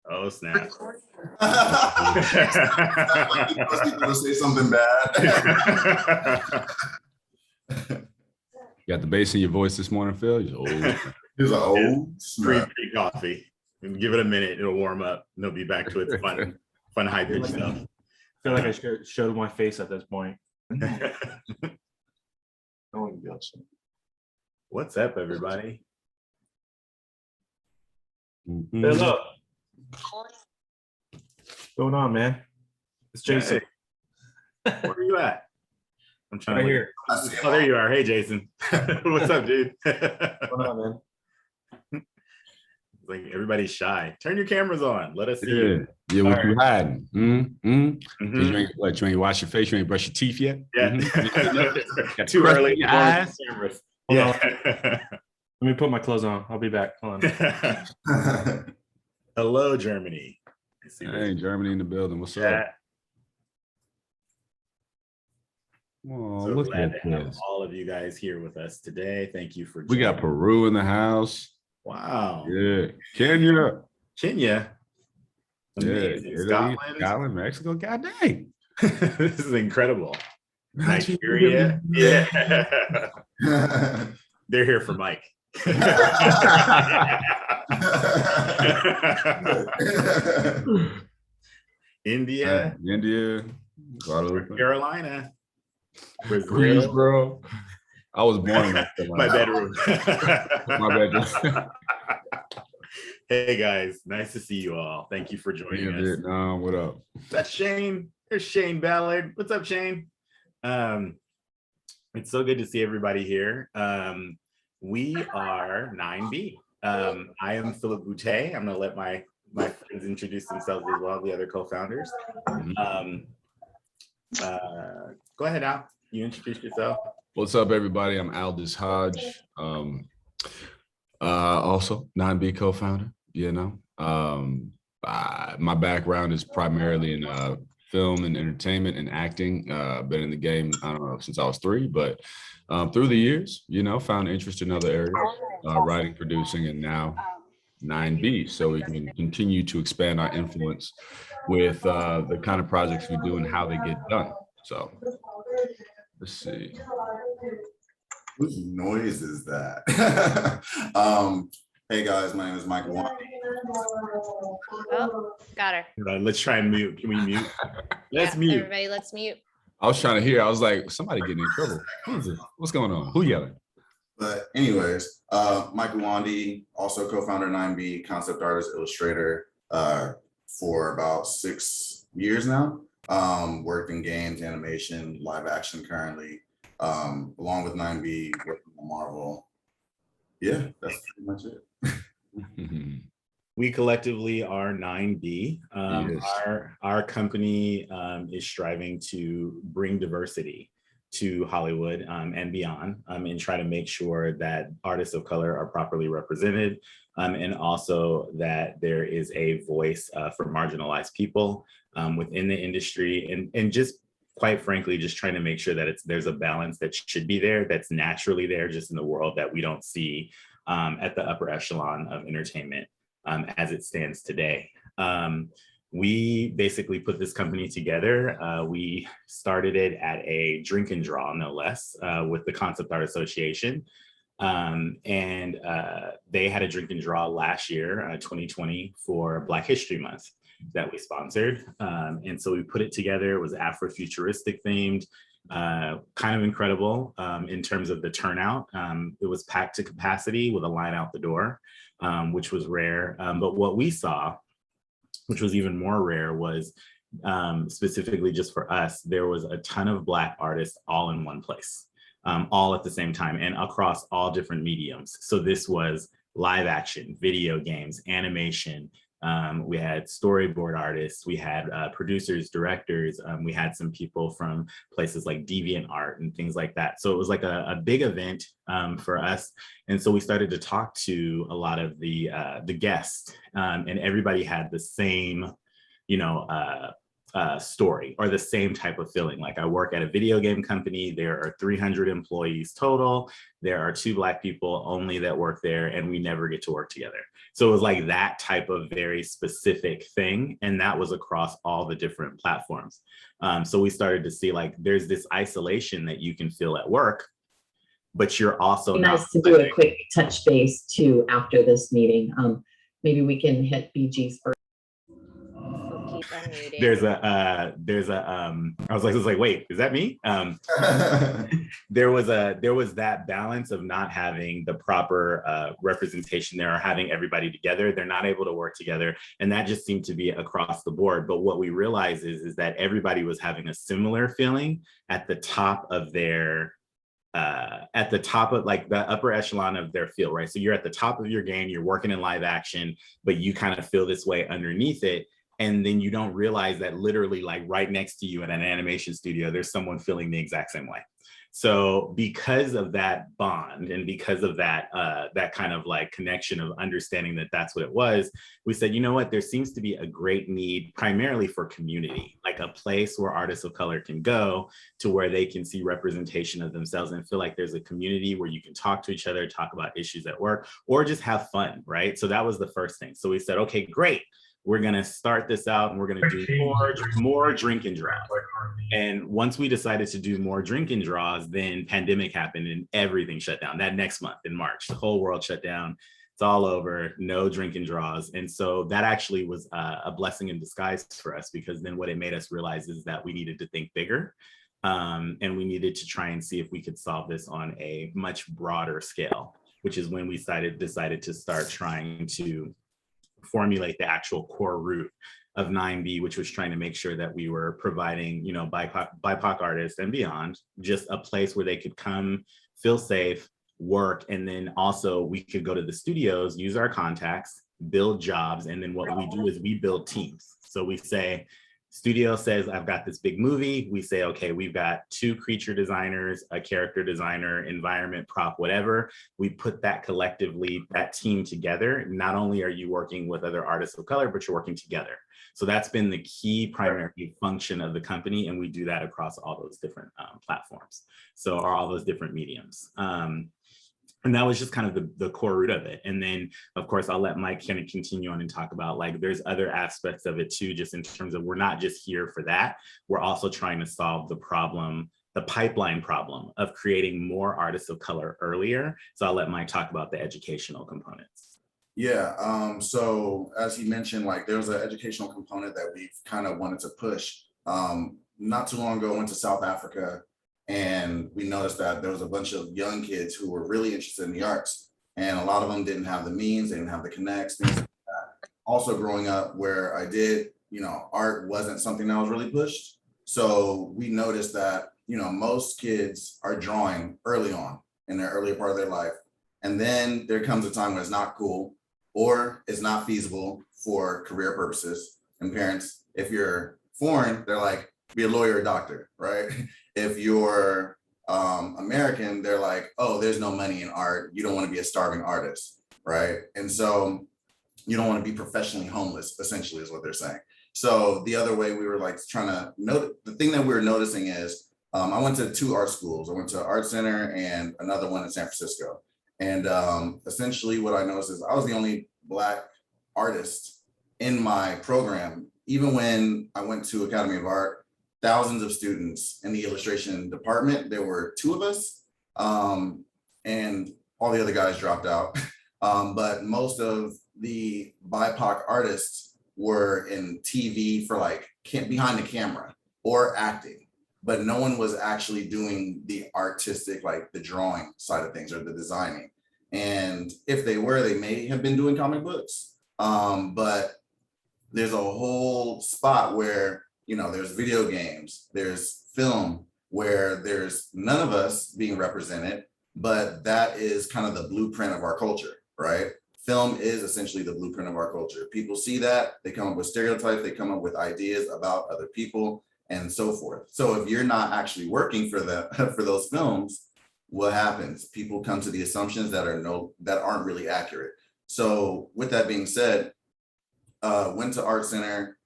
Oh, snap. People say something bad. You got the bass in your voice this morning, Phil? He's old. He's an old snap. Free coffee. And give it a minute, it'll warm up. And it'll be back to its fun high pitch stuff. I feel like I showed my face at this point. What's up, everybody? Hello. What's going on, man? It's Jason. Where are you at? I'm trying Right to here. Oh, there you are. Hey, Jason. What's up, dude? What's going on, man? Like everybody's shy. Turn your cameras on. Let us see you. Yeah, what you hiding? Mhm. You ain't wash your face, you ain't brush your teeth yet? Yeah. Got Too crust early. in your eyes. Cameras. Hold Yeah. Let me put my clothes on. I'll be back. Hold on. Hello, Germany. Hey, Germany in the building. What's Yeah. up? Oh, So look glad at to have this. all of you guys here with us today. Thank you for We got joining. Peru in the house. Wow. Yeah. Kenya. Kenya. Yeah. Amazing. Italy, Scotland, Mexico. God dang. This is incredible. Nigeria. Yeah. They're here for Mike. India, India. North Carolina, Greece, Brazil, bro. I was born in North my Carolina. bedroom. My bedroom. Hey guys, nice to see you all. Thank you for joining us. Vietnam, what up? That's Shane. There's Shane Ballard. What's up, Shane? It's so good to see everybody here. We are 9B. I am Phillip Boutte. I'm gonna let my friends introduce themselves as well, the other co-founders. Go ahead, Al. You introduce yourself. What's up, everybody? I'm Aldis Hodge. Also 9B co-founder, you know. My background is primarily in film and entertainment and acting. Been in the game, I don't know, since I was 3, but through the years, you know, found interest in other areas, writing, producing, and now 9B. So we can continue to expand our influence with the kind of projects we do and how they get done. So let's see. Whose noise is that? Hey guys, my name is Mike Uwandi. Oh, got her. Let's try and mute. Can we mute? Let's mute. Everybody, let's mute. I was trying to hear. I was like, somebody getting in trouble. Who is it? What's going on? Who yelling? But anyways, Mike Uwandi, also co-founder 9B, concept artist, illustrator for about 6 years now. Worked in games, animation, live action currently, along with 9B, working on Marvel. Yeah, that's pretty much it. We collectively are 9B. Yes. Our company is striving to bring diversity to Hollywood and beyond, and try to make sure that artists of color are properly represented, and also that there is a voice for marginalized people within the industry, and just quite frankly, just trying to make sure that there's a balance that should be there, that's naturally there, just in the world that we don't see at the upper echelon of entertainment as it stands today. We basically put this company together. We started it at a drink and draw, no less, with the Concept Art Association. And they had a drink and draw last year, 2020, for Black History Month that we sponsored. And so we put it together. It was Afrofuturistic themed, kind of incredible in terms of the turnout. It was packed to capacity with a line out the door, which was rare. But what we saw, which was even more rare, was specifically just for us, there was a ton of Black artists all in one place, all at the same time and across all different mediums. So this was live action, video games, animation. We had storyboard artists, we had producers, directors, we had some people from places like DeviantArt and things like that. So it was like a big event for us. And so we started to talk to a lot of the guests, and everybody had the same, story or the same type of feeling. Like I work at a video game company, there are 300 employees total. There are 2 Black people only that work there, and we never get to work together. So it was like that type of very specific thing. And that was across all the different platforms. So we started to see like there's this isolation that you can feel at work, but you're also nice to do a quick touch base too after this meeting. Maybe we can hit BG's first. Keep unmuting. I was like, wait, is that me? There was that balance of not having the proper representation there or having everybody together. They're not able to work together. And that just seemed to be across the board. But what we realized is that everybody was having a similar feeling at the top of their like the upper echelon of their field, right? So you're at the top of your game, you're working in live action, but you kind of feel this way underneath it. And then you don't realize that literally like right next to you in an animation studio, there's someone feeling the exact same way. So because of that bond and because of that, that kind of like connection of understanding that that's what it was, we said, you know what, there seems to be a great need primarily for community, like a place where artists of color can go to where they can see representation of themselves and feel like there's a community where you can talk to each other, talk about issues at work, or just have fun, right? So that was the first thing. So we said, okay, great. We're going to start this out and we're going to do more drink and draws. And once we decided to do more drink and draws, then pandemic happened and everything shut down. That next month in March, the whole world shut down. It's all over, no drink and draws. And so that actually was a blessing in disguise for us, because then what it made us realize is that we needed to think bigger. And we needed to try and see if we could solve this on a much broader scale, which is when we decided to start trying to formulate the actual core root of 9B, which was trying to make sure that we were providing, you know, BIPOC artists and beyond, just a place where they could come, feel safe, work, and then also we could go to the studios, use our contacts, build jobs, and then what we do is we build teams. So we say, studio says, I've got this big movie. We say, okay, we've got 2 creature designers, a character designer, environment, prop, whatever. We put that collectively, that team together. Not only are you working with other artists of color, but you're working together. So that's been the key primary function of the company. And we do that across all those different platforms. So or all those different mediums. And that was just kind of the core root of it. And then, of course, I'll let Mike kind of continue on and talk about like, there's other aspects of it too, just in terms of we're not just here for that. We're also trying to solve the problem, the pipeline problem of creating more artists of color earlier. So I'll let Mike talk about the educational components. Yeah, so as he mentioned, like there was an educational component that we've kind of wanted to push. Not too long ago, I went to South Africa, and we noticed that there was a bunch of young kids who were really interested in the arts, and a lot of them didn't have the means, they didn't have the connects, things like that. Also growing up where I did, you know, art wasn't something that was really pushed. So we noticed that, you know, most kids are drawing early on in their earlier part of their life. And then there comes a time when it's not cool or it's not feasible for career purposes. And parents, if you're foreign, they're like, be a lawyer or doctor, right? If you're American, they're like, oh, there's no money in art. You don't want to be a starving artist, right? And so you don't want to be professionally homeless, essentially is what they're saying. So the other way we were like trying to note, the thing that we were noticing is, I went to 2 art schools. I went to Art Center and another one in San Francisco. And essentially what I noticed is I was the only Black artist in my program. Even when I went to Academy of Art, thousands of students in the illustration department, there were 2 of us, and all the other guys dropped out. But most of the BIPOC artists were in TV for like behind the camera or acting, but no one was actually doing the artistic, like the drawing side of things or the designing. And if they were, they may have been doing comic books. But there's a whole spot where, you know, there's video games, there's film, where there's none of us being represented, but that is kind of the blueprint of our culture, right? Film is essentially the blueprint of our culture. People see that, they come up with stereotypes, they come up with ideas about other people and so forth. So if you're not actually working for for those films, what happens? People come to the assumptions that aren't really accurate. So with that being said, went to Art Center.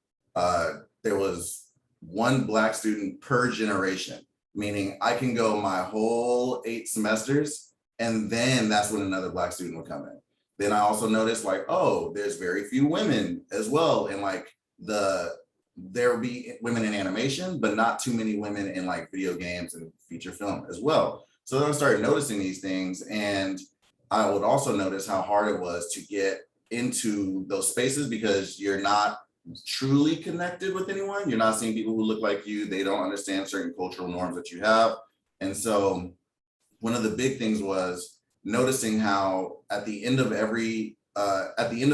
There was one Black student per generation, meaning I can go my whole 8 semesters, and then that's when another Black student would come in. Then I also noticed like, oh, there's very few women as well. And like there will be women in animation, but not too many women in like video games and feature film as well. So then I started noticing these things, and I would also notice how hard it was to get into those spaces because you're not truly connected with anyone. You're not seeing people who look like you. They don't understand certain cultural norms that you have. And so one of the big things was noticing how at the end of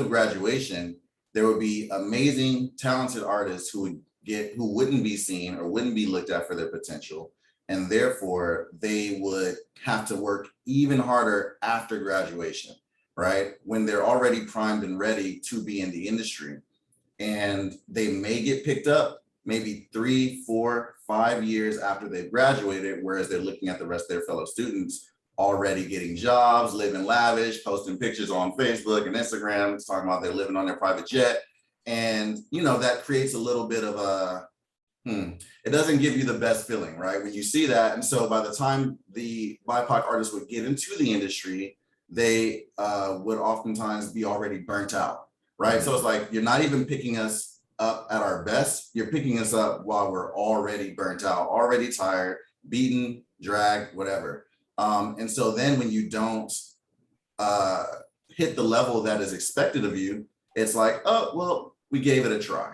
graduation, there would be amazing, talented artists who wouldn't be seen or wouldn't be looked at for their potential. And therefore they would have to work even harder after graduation, right? When they're already primed and ready to be in the industry. And they may get picked up maybe 3, 4, 5 years after they've graduated, whereas they're looking at the rest of their fellow students already getting jobs, living lavish, posting pictures on Facebook and Instagram, talking about they're living on their private jet. And, you know, that creates a little bit of a, it doesn't give you the best feeling, right? When you see that. And so by the time the BIPOC artists would get into the industry, they would oftentimes be already burnt out, right? So it's like, you're not even picking us up at our best. You're picking us up while we're already burnt out, already tired, beaten, dragged, whatever. And so then when you don't hit the level that is expected of you, it's like, oh, well, we gave it a try.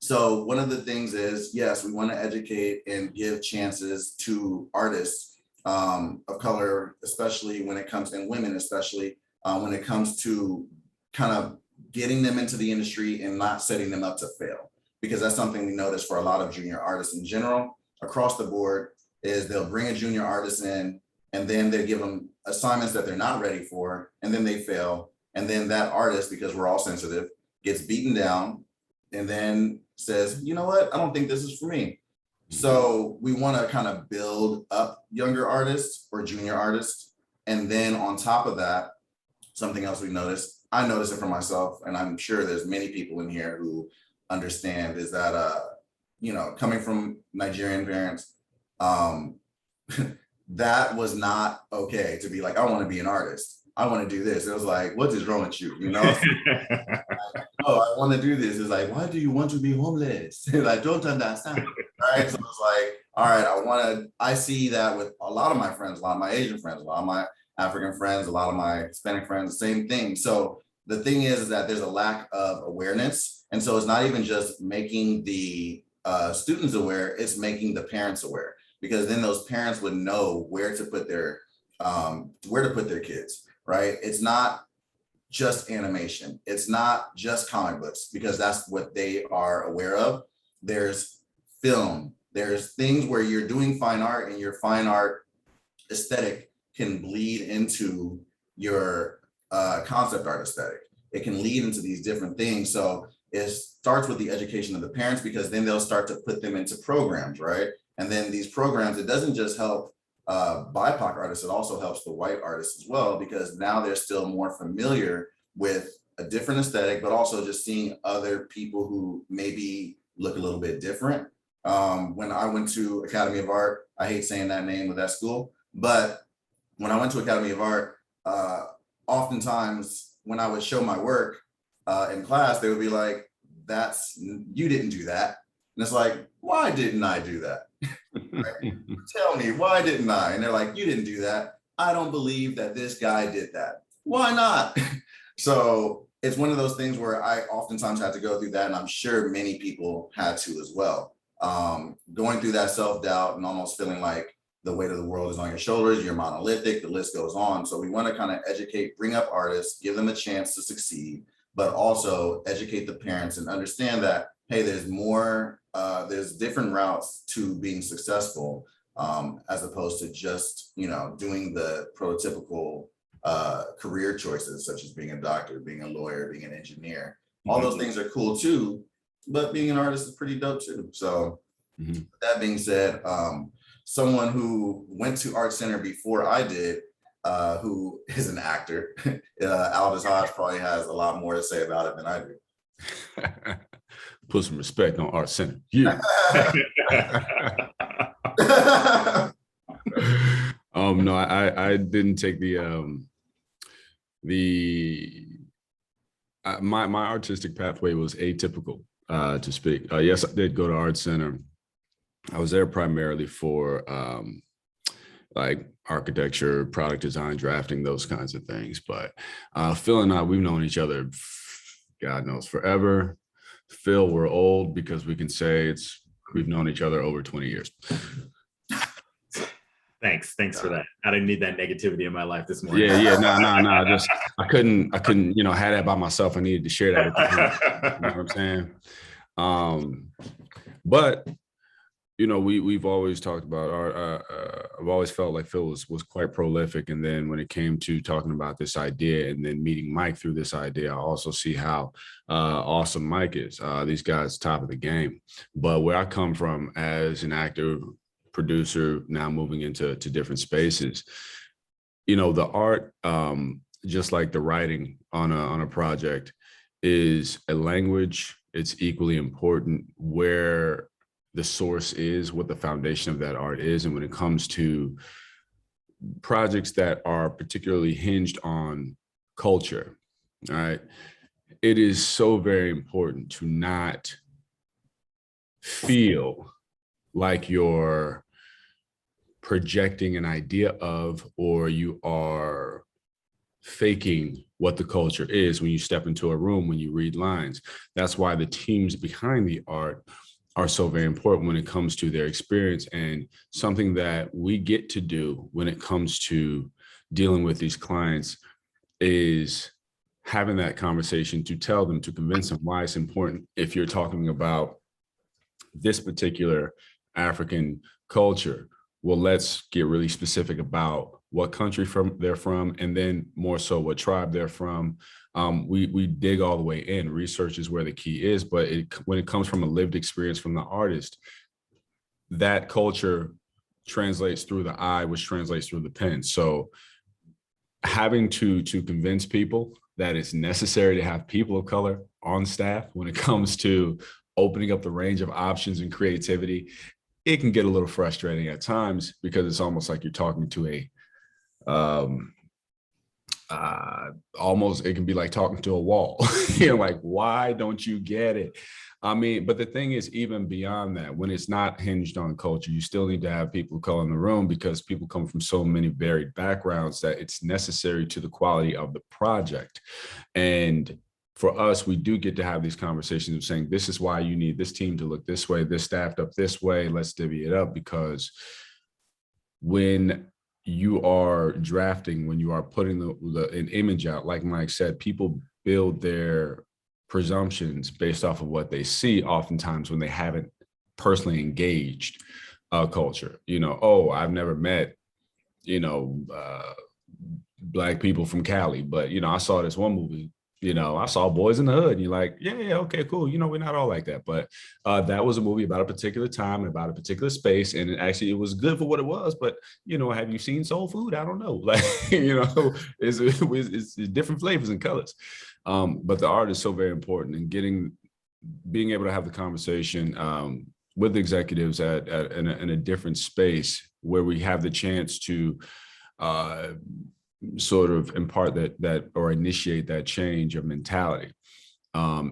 So one of the things is, yes, we want to educate and give chances to artists of color, especially when it comes, and women, especially when it comes to kind of getting them into the industry and not setting them up to fail. Because that's something we notice for a lot of junior artists in general, across the board, is they'll bring a junior artist in and then they give them assignments that they're not ready for, and then they fail. And then that artist, because we're all sensitive, gets beaten down and then says, you know what, I don't think this is for me. So we want to kind of build up younger artists or junior artists. And then on top of that, something else we noticed, I noticed it for myself, and I'm sure there's many people in here who understand, is that, you know, coming from Nigerian parents, that was not okay to be like, I want to be an artist. I want to do this. It was like, what is wrong with you? You know, oh, I want to do this. It's like, why do you want to be homeless? I don't understand. Right. So it's like, all right, I see that with a lot of my friends, a lot of my Asian friends, a lot of my African friends, a lot of my Hispanic friends, the same thing. So the thing is that there's a lack of awareness. And so it's not even just making the students aware, it's making the parents aware, because then those parents would know where to put their kids, right? It's not just animation. It's not just comic books, because that's what they are aware of. There's film, there's things where you're doing fine art, and your fine art aesthetic can bleed into your concept art aesthetic. It can lead into these different things. So it starts with the education of the parents, because then they'll start to put them into programs, right? And then these programs, it doesn't just help BIPOC artists, it also helps the white artists as well, because now they're still more familiar with a different aesthetic, but also just seeing other people who maybe look a little bit different. When I went to Academy of Art, I hate saying that name of that school, but when I went to Academy of Art, oftentimes when I would show my work in class, they would be like, you didn't do that. And it's like, why didn't I do that? Right? Tell me, why didn't I? And they're like, you didn't do that. I don't believe that this guy did that. Why not? So it's one of those things where I oftentimes had to go through that. And I'm sure many people had to as well. Going through that self-doubt and almost feeling like the weight of the world is on your shoulders, you're monolithic, the list goes on. So we want to kind of educate, bring up artists, give them a chance to succeed, but also educate the parents and understand that, hey, there's more, there's different routes to being successful, as opposed to just, you know, doing the prototypical career choices, such as being a doctor, being a lawyer, being an engineer. All those things are cool too, but being an artist is pretty dope too. So with that being said, someone who went to Art Center before I did, who is an actor, Aldis Hodge probably has a lot more to say about it than I do. Put some respect on Art Center. Yeah. No, I didn't take my artistic pathway was atypical, to speak. Yes, I did go to Art Center. I was there primarily for like architecture, product design, drafting, those kinds of things. But Phil and I, we've known each other, God knows, forever. Phil, we're old because we can say we've known each other over 20 years. Thanks for that. I didn't need that negativity in my life this morning. Yeah, no. Just I couldn't, have that by myself. I needed to share that with you. You know what I'm saying? But we've always talked about I've always felt like Phil was quite prolific. And then when it came to talking about this idea and then meeting Mike through this idea, I also see how awesome Mike is. These guys, top of the game. But where I come from as an actor, producer, now moving into different spaces, the art, just like the writing on a project, is a language. It's equally important where the source is, what the foundation of that art is. And when it comes to projects that are particularly hinged on culture, all right, it is so very important to not feel like you're projecting an idea of, or you are faking what the culture is when you step into a room, when you read lines. That's why the teams behind the art are so very important when it comes to their experience. And something that we get to do when it comes to dealing with these clients is having that conversation to tell them, to convince them why it's important. If you're talking about this particular African culture, well, let's get really specific about what country they're from, and then more so what tribe they're from. We dig all the way in. Research is where the key is, but when it comes from a lived experience from the artist, that culture translates through the eye, which translates through the pen. So having to convince people that it's necessary to have people of color on staff when it comes to opening up the range of options and creativity, it can get a little frustrating at times, because it's almost like you're talking to almost, it can be like talking to a wall. You're like, why don't you get it? I mean, but the thing is, even beyond that, when it's not hinged on culture, you still need to have people of color in the room, because people come from so many varied backgrounds that it's necessary to the quality of the project. And for us, we do get to have these conversations of saying, this is why you need this team to look this way, this staffed up this way, let's divvy it up. Because when you are drafting, when you are putting an image out, like Mike said, people build their presumptions based off of what they see, oftentimes when they haven't personally engaged culture. I've never met, Black people from Cali, but, I saw this one movie, I saw Boys in the Hood, and you're like, yeah, okay, cool. We're not all like that. But that was a movie about a particular time and about a particular space. And it was good for what it was. But, have you seen Soul Food? I don't know. Like, it's different flavors and colors. But the art is so very important, and being able to have the conversation with executives in a different space where we have the chance to sort of impart that or initiate that change of mentality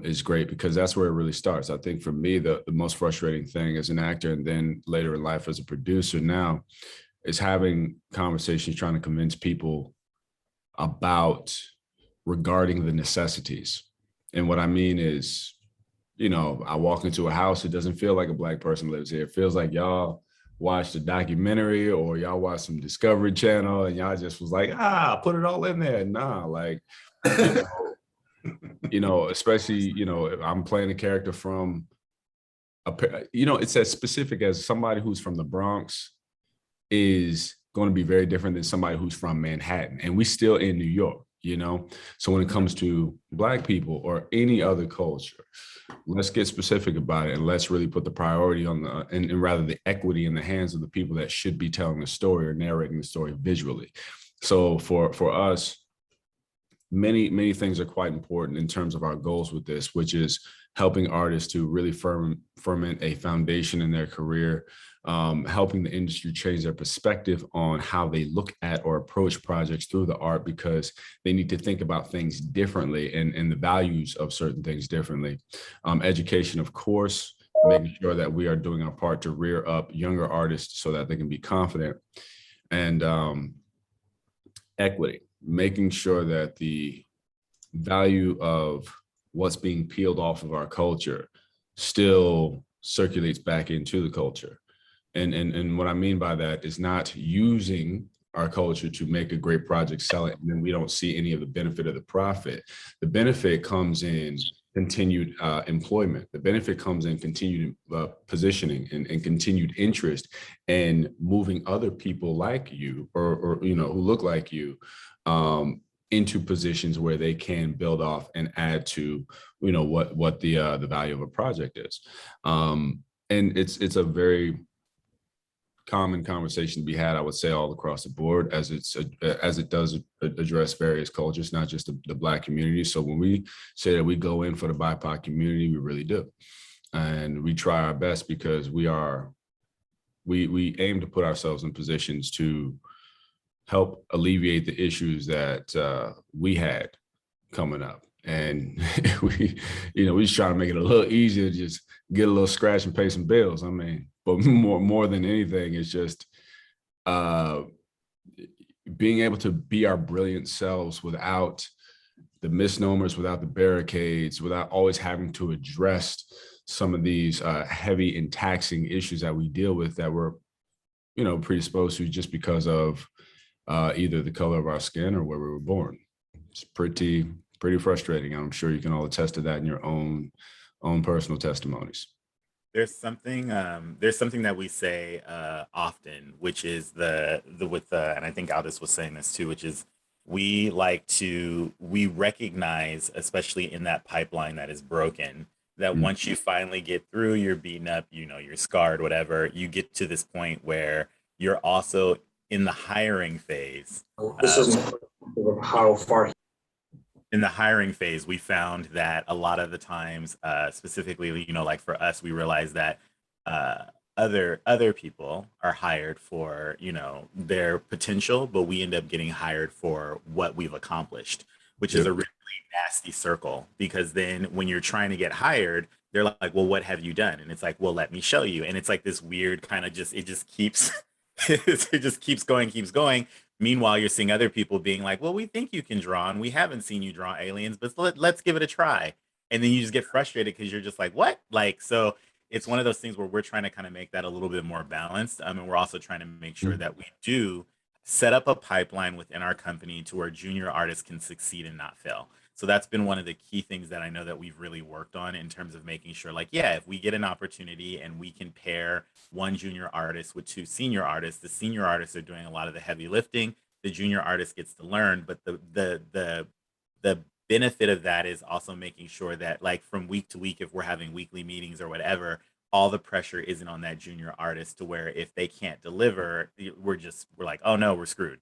is great, because that's where it really starts. I think for me, the most frustrating thing as an actor, and then later in life as a producer now, is having conversations, trying to convince people regarding the necessities. And what I mean is, I walk into a house, it doesn't feel like a Black person lives here. It feels like y'all watched a documentary, or y'all watched some Discovery Channel, and y'all just was like, put it all in there. Nah, like, especially, if I'm playing a character from, it's as specific as somebody who's from the Bronx is going to be very different than somebody who's from Manhattan. And we still in New York, So when it comes to Black people or any other culture, let's get specific about it, and let's really put the priority on and rather the equity in the hands of the people that should be telling the story or narrating the story visually. So for us, many things are quite important in terms of our goals with this, which is helping artists to really ferment a foundation in their career, helping the industry change their perspective on how they look at or approach projects through the art, because they need to think about things differently and the values of certain things differently. Education, of course, making sure that we are doing our part to rear up younger artists so that they can be confident. And equity, making sure that the value of what's being peeled off of our culture still circulates back into the culture. And what I mean by that is not using our culture to make a great project, sell it, and then we don't see any of the benefit of the profit. The benefit comes in continued employment. The benefit comes in continued positioning and continued interest in moving other people like you or who look like you into positions where they can build off and add to what the value of a project is. And it's a very common conversation to be had, I would say, all across the board, as it does address various cultures, not just the Black community. So when we say that we go in for the BIPOC community, we really do, and we try our best, because we aim to put ourselves in positions to help alleviate the issues that we had coming up. And we just try to make it a little easier to just get a little scratch and pay some bills. I mean, but more than anything, it's just being able to be our brilliant selves without the misnomers, without the barricades, without always having to address some of these heavy and taxing issues that we deal with that we're, predisposed to just because of either the color of our skin or where we were born. It's pretty frustrating. I'm sure you can all attest to that in your own personal testimonies. There's something that we say often, which is and I think Aldis was saying this too, which is we recognize, especially in that pipeline that is broken, that once you finally get through, you're beaten up, you're scarred, whatever, you get to this point where you're also in the hiring phase. This is how far. In the hiring phase, we found that a lot of the times, specifically, like for us, we realized that other people are hired for, their potential, but we end up getting hired for what we've accomplished, which is a really nasty circle, because then when you're trying to get hired, they're like, well, what have you done? And it's like, well, let me show you. And it's like this weird kind of it just keeps, it just keeps going. Meanwhile, you're seeing other people being like, well, we think you can draw, and we haven't seen you draw aliens, but let's give it a try. And then you just get frustrated because you're just like, what? So it's one of those things where we're trying to kind of make that a little bit more balanced. And we're also trying to make sure that we do set up a pipeline within our company to where junior artists can succeed and not fail. So that's been one of the key things that I know that we've really worked on in terms of making sure, if we get an opportunity and we can pair one junior artist with two senior artists, the senior artists are doing a lot of the heavy lifting, the junior artist gets to learn, but the benefit of that is also making sure that from week to week, if we're having weekly meetings or whatever, all the pressure isn't on that junior artist to where if they can't deliver, we're like, oh no, we're screwed.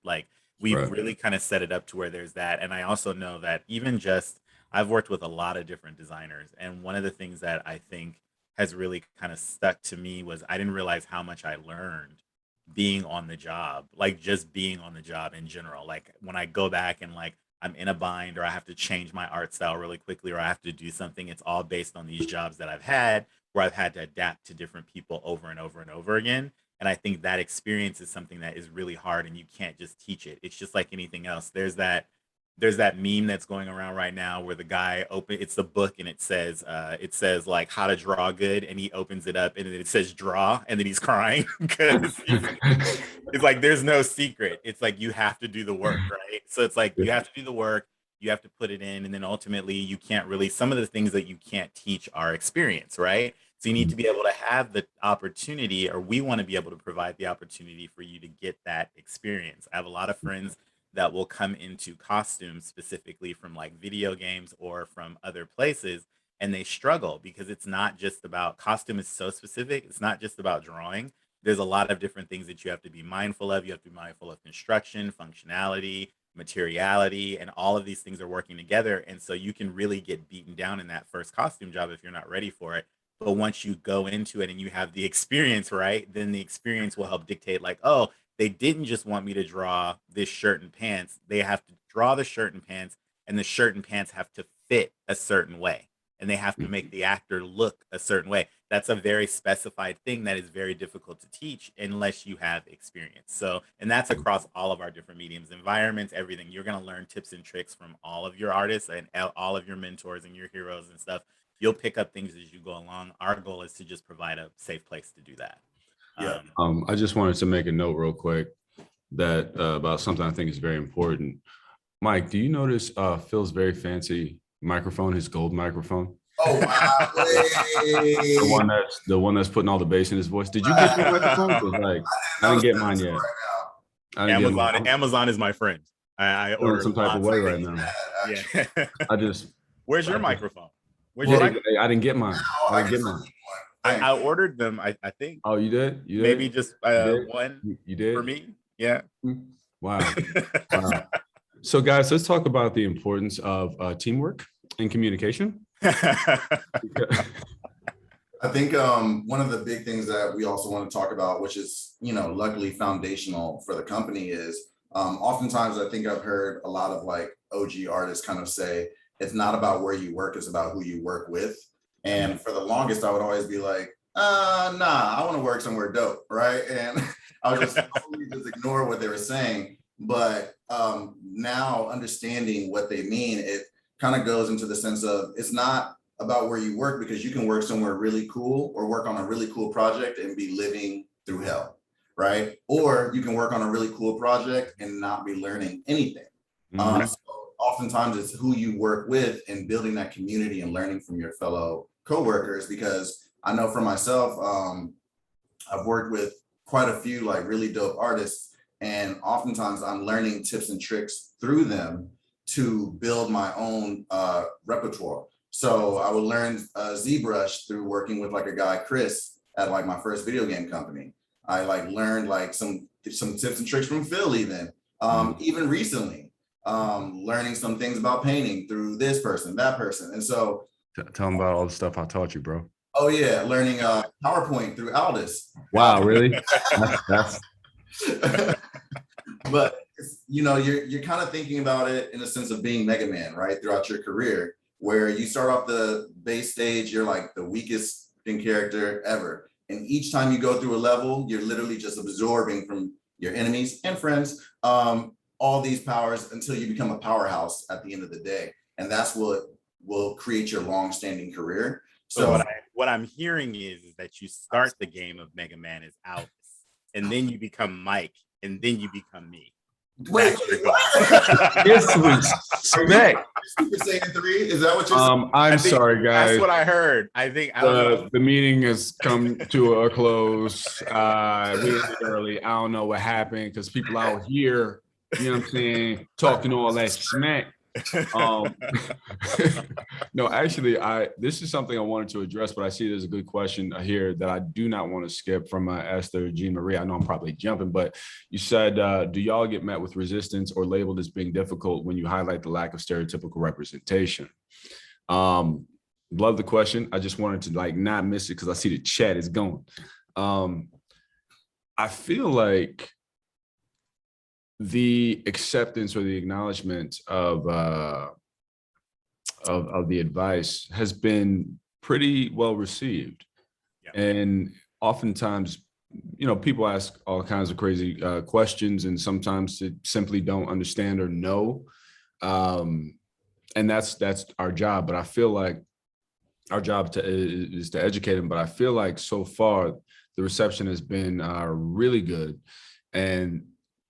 We've really kind of set it up to where there's that. And I also know that I've worked with a lot of different designers. And one of the things that I think has really kind of stuck to me was I didn't realize how much I learned being on the job, just being on the job in general. When I go back and I'm in a bind, or I have to change my art style really quickly, or I have to do something, it's all based on these jobs that I've had where I've had to adapt to different people over and over and over again. And I think that experience is something that is really hard, and you can't just teach it. It's just like anything else. There's that meme that's going around right now where the guy it's the book, and it says how to draw good, and he opens it up and it says draw, and then he's crying because it's like there's no secret. It's like you have to do the work, right? So it's like you have to do the work, you have to put it in, and then ultimately you can't really, some of the things that you can't teach are experience, right? So you need to be able to have the opportunity, or we want to be able to provide the opportunity for you to get that experience. I have a lot of friends that will come into costumes specifically from video games or from other places, and they struggle because it's not just about, costume is so specific. It's not just about drawing. There's a lot of different things that you have to be mindful of. You have to be mindful of construction, functionality, materiality, and all of these things are working together. And so you can really get beaten down in that first costume job if you're not ready for it. But once you go into it and you have the experience, right, then the experience will help dictate, like, oh, they didn't just want me to draw this shirt and pants. They have to draw the shirt and pants, and the shirt and pants have to fit a certain way, and they have to make the actor look a certain way. That's a very specified thing that is very difficult to teach unless you have experience. So, and that's across all of our different mediums, environments, everything. You're going to learn tips and tricks from all of your artists and all of your mentors and your heroes and stuff. You'll pick up things as you go along. Our goal is to just provide a safe place to do that. Yeah. I just wanted to make a note real quick that about something I think is very important. Mike, do you notice Phil's very fancy microphone, his gold microphone? Oh wow! the one that's putting all the bass in his voice. Did you get your microphone? 'Cause, like, I didn't get mine yet. Amazon is my friend. I ordered some type of way right now. Yeah. Where's your microphone? I didn't get mine. I didn't get mine. I ordered them. I think. Oh, you did? You did? Maybe just one. You did for me? Yeah. Wow. Wow. So, guys, let's talk about the importance of teamwork and communication. I think one of the big things that we also want to talk about, which is, luckily foundational for the company, is oftentimes I think I've heard a lot of like OG artists kind of say, it's not about where you work, it's about who you work with. And for the longest, I would always be like, nah, I want to work somewhere dope, right? And I would just ignore what they were saying. But now understanding what they mean, it kind of goes into the sense of it's not about where you work, because you can work somewhere really cool or work on a really cool project and be living through hell, right? Or you can work on a really cool project and not be learning anything. So oftentimes it's who you work with and building that community and learning from your fellow coworkers, because I know for myself, I've worked with quite a few like really dope artists, and oftentimes I'm learning tips and tricks through them to build my own repertoire. So I would learn ZBrush through working with like a guy, Chris, at like my first video game company. I like learned like some tips and tricks from Phil even recently, learning some things about painting through this person, that person. And so tell them about all the stuff I taught you, bro. Oh yeah, learning PowerPoint through Aldis. Wow, really? that's... But you're kind of thinking about it in a sense of being Mega Man, right? Throughout your career, where you start off the base stage, you're like the weakest character ever. And each time you go through a level, you're literally just absorbing from your enemies and friends all these powers until you become a powerhouse at the end of the day. And that's what will create your long-standing career. So what I'm hearing is that you start the game of Mega Man as Aldis, and then you become Mike, and then you become me. Wait, disrespect. Super Saiyan 3? Is that what you're saying? I'm sorry, guys. That's what I heard. I think the meeting has come to a close. We ended early. I don't know what happened because people out here, you know what I'm saying, talking all that smack. No, actually, this is something I wanted to address, but I see there's a good question here that I do not want to skip from Esther Jean Marie. I know I'm probably jumping, but you said, do y'all get met with resistance or labeled as being difficult when you highlight the lack of stereotypical representation? Love the question. I just wanted to like not miss it because I see the chat is going. I feel like the acceptance or the acknowledgement of the advice has been pretty well received. Yeah. And oftentimes, people ask all kinds of crazy questions, and sometimes they simply don't understand or know. And that's our job. But I feel like our job is to educate them. But I feel like so far the reception has been really good. And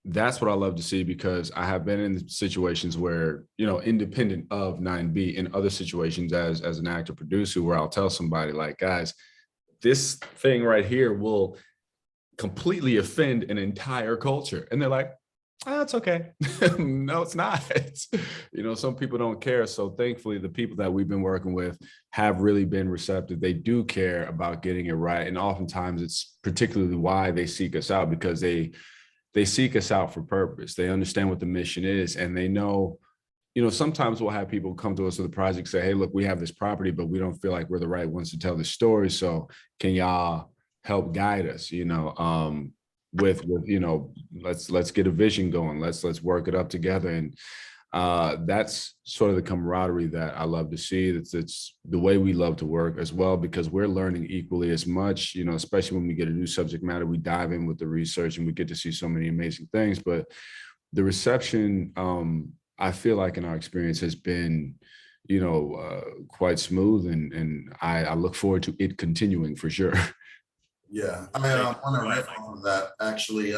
that's what I love to see, because I have been in situations where, independent of 9B, in other situations as an actor producer, where I'll tell somebody like, guys, this thing right here will completely offend an entire culture. And they're like, oh, it's okay. No, it's not. Some people don't care. So thankfully, the people that we've been working with have really been receptive. They do care about getting it right. And oftentimes it's particularly why they seek us out, because they they seek us out for purpose. They understand what the mission is, and they know, you know, sometimes we'll have people come to us with a project, say, hey, look, we have this property, but we don't feel like we're the right ones to tell the story. So can y'all help guide us, you know, with you know, let's get a vision going. Let's work it up together. And that's sort of the camaraderie that I love to see. It's the way we love to work as well, because we're learning equally as much, you know, especially when we get a new subject matter, we dive in with the research and we get to see so many amazing things. But the reception, I feel like in our experience has been, you know, quite smooth, and I look forward to it continuing for sure. Yeah, I want to riff on that. Actually,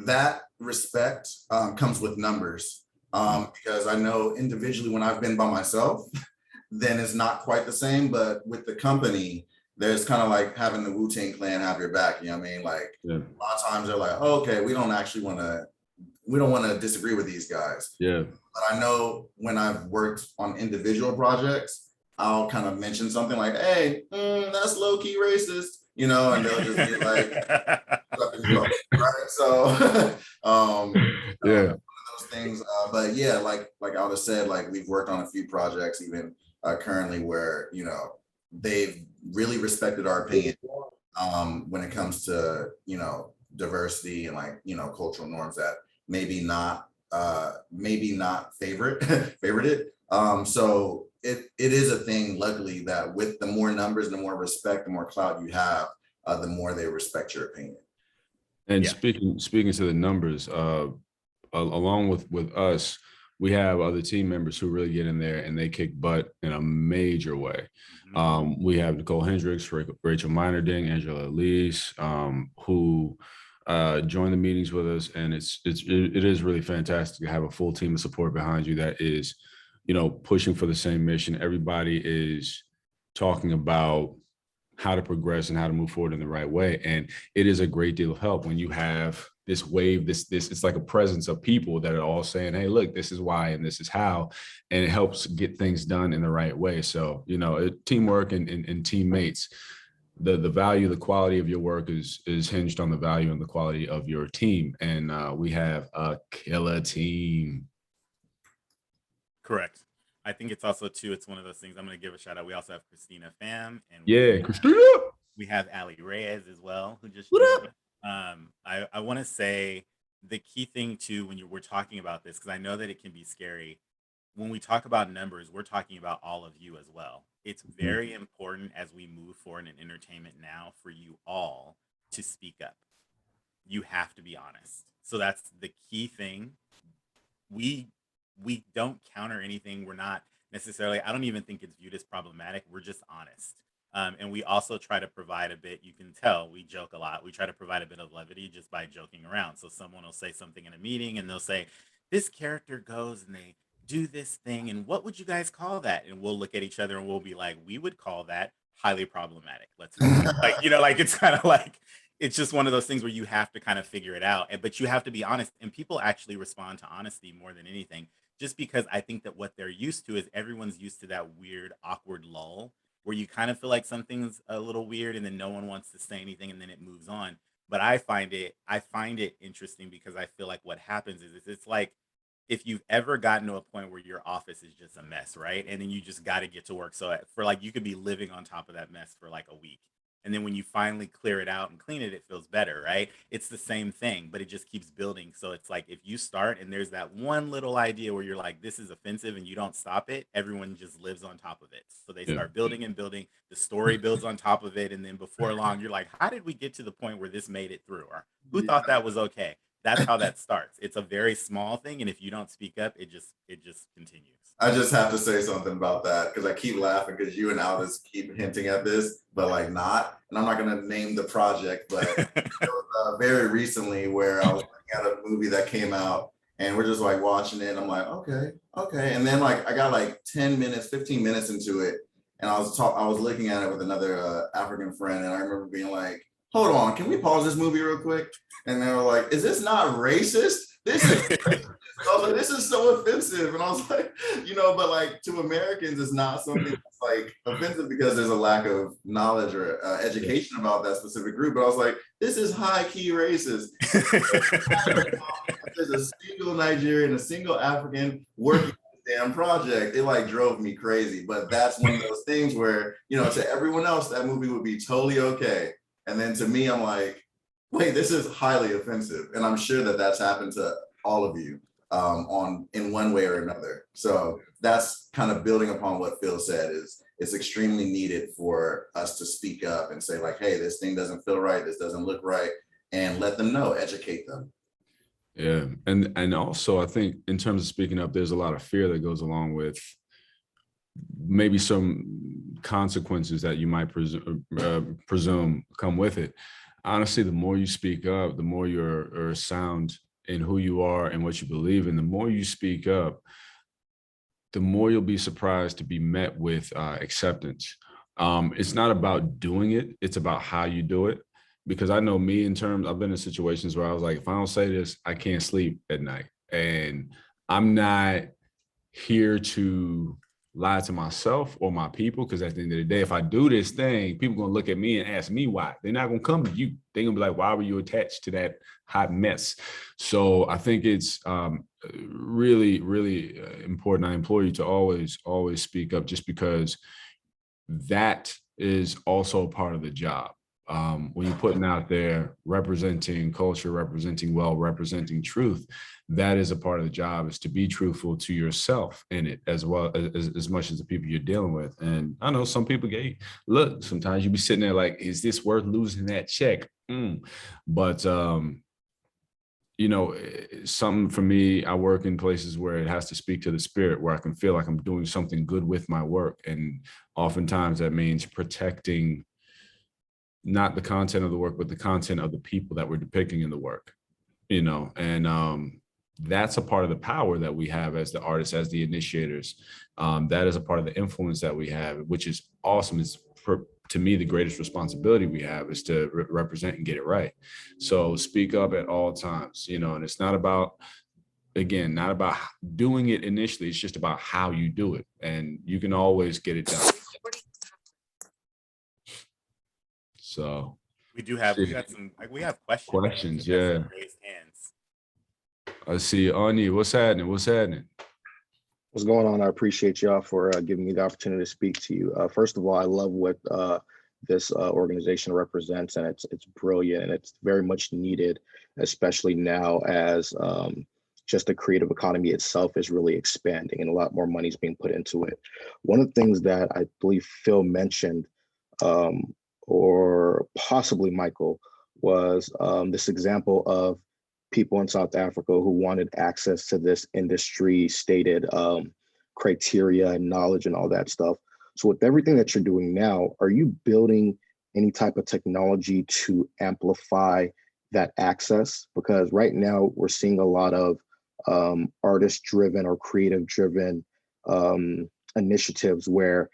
that respect comes with numbers, because I know individually when I've been by myself, then it's not quite the same. But with the company, there's kind of like having the Wu-Tang Clan have your back. You know what I mean? Like a lot of times they're like, oh, okay, we don't want to disagree with these guys. Yeah. But I know when I've worked on individual projects, I'll kind of mention something like, hey, that's low key racist, you know, and they'll just be like, right? So, yeah, one of those things. But yeah, like Aldis said, like we've worked on a few projects even currently where, you know, they've really respected our opinion when it comes to, you know, diversity and like, you know, cultural norms that maybe not favorite it. So it is a thing, luckily, that with the more numbers, the more respect, the more clout you have, the more they respect your opinion. And speaking to the numbers, along with us, we have other team members who really get in there and they kick butt in a major way. We have Nicole Hendricks, Rachel Minerding, Angela Elise, who join the meetings with us, and it is really fantastic to have a full team of support behind you that is, you know, pushing for the same mission. Everybody is talking about how to progress and how to move forward in the right way, and it is a great deal of help when you have this wave, this it's like a presence of people that are all saying, hey, look, this is why and this is how, and it helps get things done in the right way. So, you know, teamwork and teammates. The value, the quality of your work is hinged on the value and the quality of your team. And we have a killer team. Correct. I think it's also too, it's one of those things I'm going to give a shout out. We also have Christina Pham, and Christina. We have Ali Reyes as well, who just what up? I want to say the key thing too, when we're talking about this, because I know that it can be scary. When we talk about numbers, we're talking about all of you as well. It's very important as we move forward in entertainment now for you all to speak up. You have to be honest. So that's the key thing. We don't counter anything. We're not necessarily, I don't even think it's viewed as problematic. We're just honest. And we also try to provide a bit, you can tell, we joke a lot. We try to provide a bit of levity just by joking around. So someone will say something in a meeting and they'll say, this character goes and they do this thing, and what would you guys call that? And we'll look at each other and we'll be like, we would call that highly problematic. Let's like, you know, like it's kind of like, it's just one of those things where you have to kind of figure it out, but you have to be honest. And people actually respond to honesty more than anything, just because I think that what they're used to is everyone's used to that weird, awkward lull where you kind of feel like something's a little weird and then no one wants to say anything and then it moves on. But I find it interesting because I feel like what happens is it's like, if you've ever gotten to a point where your office is just a mess, right? And then you just got to get to work. So for like, you could be living on top of that mess for like a week. And then when you finally clear it out and clean it, it feels better, right? It's the same thing, but it just keeps building. So it's like, if you start and there's that one little idea where you're like, this is offensive and you don't stop it, everyone just lives on top of it. So they start building and building, the story builds on top of it. And then before long, you're like, how did we get to the point where this made it through? Or who thought that was okay? That's how that starts. It's a very small thing. And if you don't speak up, it just continues. I just have to say something about that because I keep laughing because you and Aldis keep hinting at this, but like not. And I'm not going to name the project, but it was, very recently where I was looking at a movie that came out and we're just like watching it. And I'm like, okay. And then like I got like 10 minutes, 15 minutes into it. And I was looking at it with another African friend. And I remember being like, hold on, can we pause this movie real quick? And they were like, is this not racist? This is racist. I was like, this is so offensive. And I was like, but like to Americans, it's not something that's like offensive because there's a lack of knowledge or education about that specific group. But I was like, this is high key racist. There's a single Nigerian, a single African working on this damn project. It like drove me crazy. But that's one of those things where, to everyone else, that movie would be totally okay. And then to me, I'm like, wait, this is highly offensive. And I'm sure that that's happened to all of you in one way or another. So that's kind of building upon what Phil said, is it's extremely needed for us to speak up and say like, hey, this thing doesn't feel right. This doesn't look right. And let them know, educate them. Yeah. And also I think in terms of speaking up, there's a lot of fear that goes along with maybe some consequences that you might presume come with it. Honestly, the more you speak up, the more you're sound in who you are and what you believe in. The more you speak up, the more you'll be surprised to be met with acceptance. It's not about doing it, it's about how you do it. Because I know me I've been in situations where I was like, if I don't say this, I can't sleep at night. And I'm not here to lie to myself or my people, because at the end of the day, if I do this thing, people gonna look at me and ask me why. They're not gonna come to you. They're gonna be like, why were you attached to that hot mess? So I think it's really, really important. I implore you to always speak up, just because that is also part of the job. When you're putting out there, representing culture, representing truth, that is a part of the job, is to be truthful to yourself in it, as well as much as the people you're dealing with. And I know some people look, sometimes you be sitting there like, is this worth losing that check? But something for me, I work in places where it has to speak to the spirit, where I can feel like I'm doing something good with my work. And oftentimes that means protecting not the content of the work, but the content of the people that we're depicting in the work, and that's a part of the power that we have as the artists, as the initiators. That is a part of the influence that we have, which is awesome. It's, to me, the greatest responsibility we have is to represent and get it right. So speak up at all times, and it's not about, again, not about doing it initially, it's just about how you do it. And you can always get it done. So we have questions. Questions, yeah. Raised hands. I see Ani. What's happening? What's going on? I appreciate y'all for giving me the opportunity to speak to you. First of all, I love what this organization represents, and it's brilliant, and it's very much needed, especially now as just the creative economy itself is really expanding and a lot more money is being put into it. One of the things that I believe Phil mentioned, or possibly Michael, was this example of people in South Africa who wanted access to this industry stated criteria and knowledge and all that stuff. So with everything that you're doing now, are you building any type of technology to amplify that access? Because right now we're seeing a lot of artist-driven or creative-driven initiatives where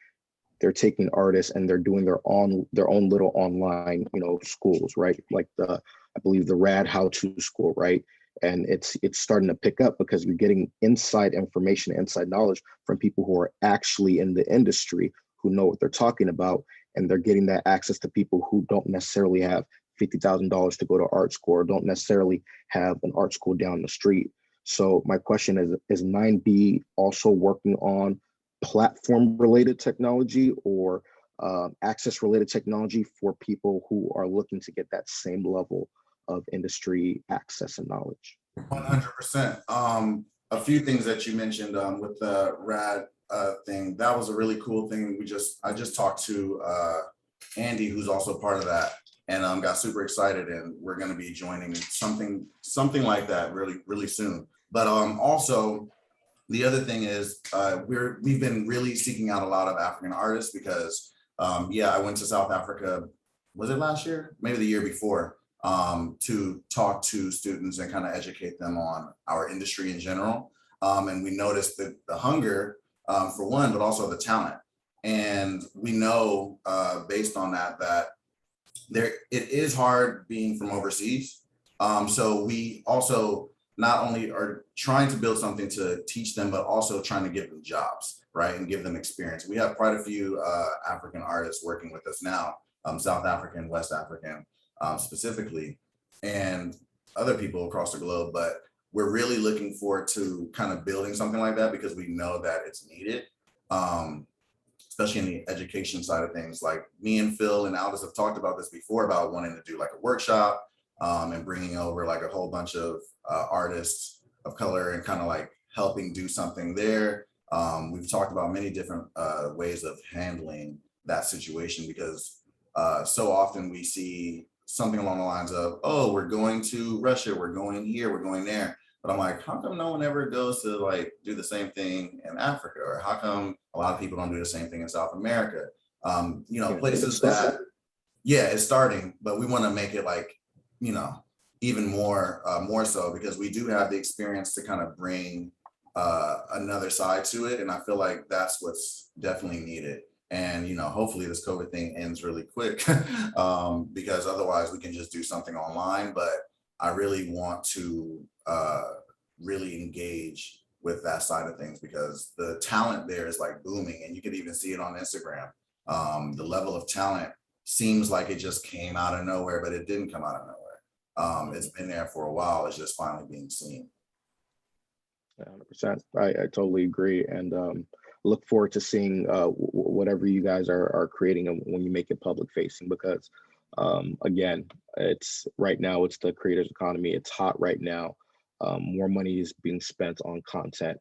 they're taking artists and they're doing their own little online, schools, right? Like I believe the Rad How-To School, right? And it's starting to pick up because you're getting inside information, inside knowledge from people who are actually in the industry, who know what they're talking about, and they're getting that access to people who don't necessarily have $50,000 to go to art school, or don't necessarily have an art school down the street. So my question is 9B also working on platform-related technology or access-related technology for people who are looking to get that same level of industry access and knowledge? 100%. A few things that you mentioned with the RAD thing, that was a really cool thing. I just talked to Andy, who's also part of that, and got super excited, and we're going to be joining something like that really, really soon. But also, the other thing is we've been really seeking out a lot of African artists because, I went to South Africa, was it last year? Maybe the year before, to talk to students and kind of educate them on our industry in general. And we noticed that the hunger for one, but also the talent. And we know based on that it is hard being from overseas. So we also not only are trying to build something to teach them, but also trying to give them jobs, right? And give them experience. We have quite a few African artists working with us now, South African, West African specifically, and other people across the globe. But we're really looking forward to kind of building something like that because we know that it's needed. Especially in the education side of things. Like me and Phil and Aldis have talked about this before about wanting to do like a workshop and bringing over like a whole bunch of artists of color and kind of like helping do something there. We've talked about many different ways of handling that situation because so often we see something along the lines of, oh, we're going to Russia, we're going here, we're going there. But I'm like, how come no one ever goes to like do the same thing in Africa? Or how come a lot of people don't do the same thing in South America? You know, places that, yeah, it's starting, but we want to make it like, you know, even more so because we do have the experience to kind of bring another side to it. And I feel like that's what's definitely needed. And, you know, hopefully this COVID thing ends really quick because otherwise we can just do something online. But I really want to really engage with that side of things because the talent there is like booming and you could even see it on Instagram. The level of talent seems like it just came out of nowhere, but it didn't come out of nowhere. It's been there for a while. It's just finally being seen. 100%. I totally agree. And look forward to seeing whatever you guys are creating when you make it public facing because again, it's right now, it's the creators economy. It's hot right now. More money is being spent on content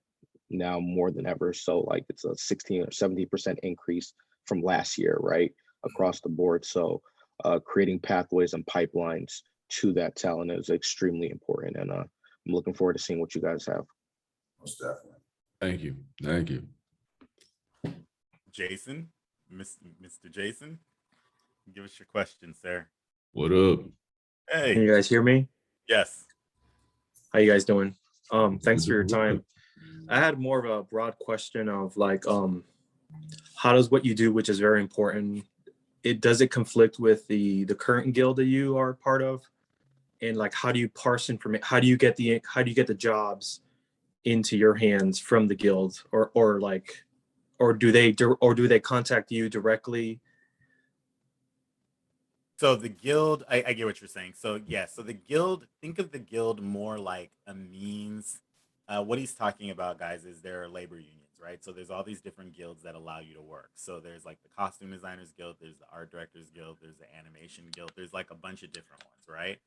now more than ever. So like it's a 16 or 70% increase from last year, right? Across the board. So creating pathways and pipelines to that talent is extremely important. And I'm looking forward to seeing what you guys have. Most definitely. Thank you. Thank you. Jason, Mr. Jason, give us your question, sir. What up? Can Hey, you guys hear me? yes. How you guys doing? Thanks for your time. I had more of a broad question of like, how does what you do, which is very important, does it conflict with the current guild that you are part of? And like, how do you parse information? How do you get the jobs into your hands from the guild, or do they contact you directly? So the guild, I get what you're saying. So yeah, so the guild, think of the guild more like a means. What he's talking about, guys, is there are labor unions, right? So there's all these different guilds that allow you to work. So there's like the costume designers guild, there's the art directors guild, there's the animation guild, there's like a bunch of different ones, right?